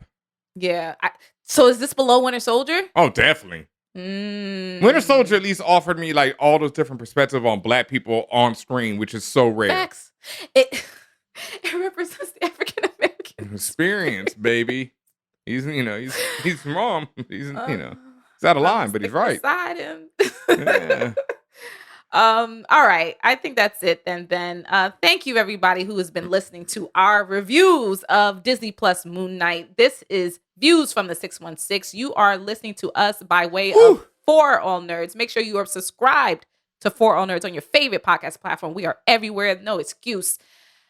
Yeah. So is this below Winter Soldier? Oh, definitely. Winter Soldier at least offered me like all those different perspectives on black people on screen, which is so rare. Facts. It represents the African American experience, baby. He's wrong. He's out of line, but he's right. Beside him. Yeah. All right. I think that's it then. Thank you everybody who has been listening to our reviews of Disney Plus Moon Knight. This is Views from the 616. You are listening to us by way of For All Nerds. Make sure you are subscribed to For All Nerds on your favorite podcast platform. We are everywhere. No excuse.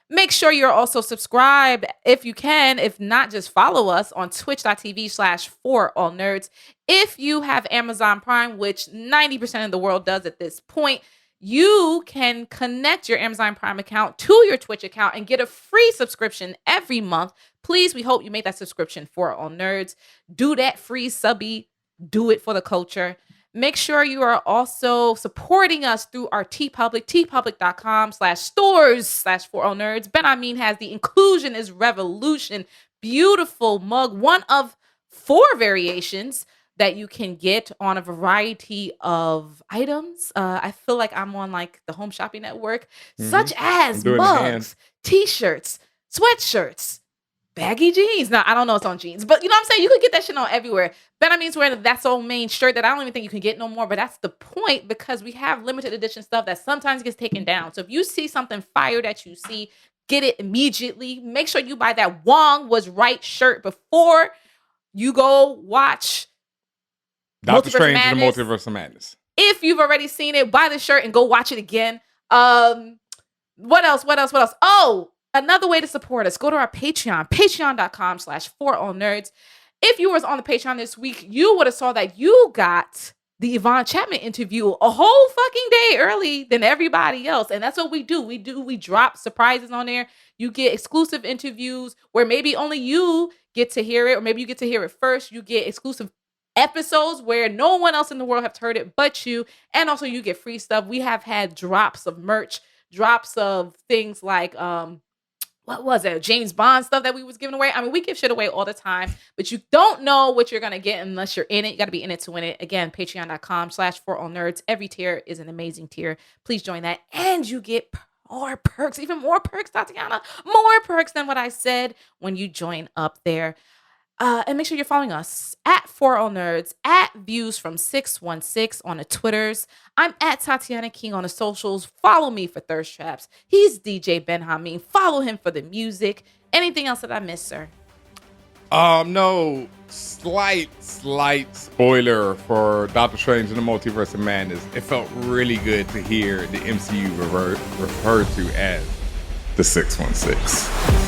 Make sure you're also subscribed if you can. If not, just follow us on twitch.tv/forallnerds. If you have Amazon Prime, which 90% of the world does at this point, you can connect your Amazon Prime account to your Twitch account and get a free subscription every month. Please, we hope you make that subscription for All Nerds. Do that free subby. Do it for the culture. Make sure you are also supporting us through our TeePublic, tpublic.com/stores/forallnerds. Benhameen has the Inclusion is Revolution beautiful mug, one of 4 variations that you can get on a variety of items. I feel like I'm on like the Home Shopping Network, such as mugs, t-shirts, sweatshirts, baggy jeans. Now, I don't know it's on jeans, but you know what I'm saying? You could get that shit on everywhere. Benhameen's wearing That's Old Main shirt that I don't even think you can get no more, but that's the point because we have limited edition stuff that sometimes gets taken down. So if you see something fire that you see, get it immediately. Make sure you buy that Wong Was Right shirt before you go watch Doctor Strange and the Multiverse of Madness. If you've already seen it, buy the shirt and go watch it again. What else? Oh, Another way to support us, go to our Patreon, patreon.com/forallnerds. If you was on the Patreon this week, you would have saw that you got the Yvonne Chapman interview a whole fucking day early than everybody else. And that's what we do. We drop surprises on there. You get exclusive interviews where maybe only you get to hear it, or maybe you get to hear it first. You get exclusive episodes where no one else in the world have heard it but you. And also you get free stuff. We have had drops of merch, drops of things like what was it? James Bond stuff that we was giving away. I mean, we give shit away all the time, but you don't know what you're going to get unless you're in it. You got to be in it to win it. Again, patreon.com/forallnerds. Every tier is an amazing tier. Please join that. And you get more perks, even more perks, Tatiana, more perks than what I said when you join up there. And make sure you're following us at @forallnerds, at Views from 616 on the Twitters. I'm at Tatiana King on the socials. Follow me for Thirst Traps. He's DJ Benhameen. Follow him for the music. Anything else that I missed, sir? No, slight spoiler for Doctor Strange and the Multiverse of Madness. It felt really good to hear the MCU referred to as the 616.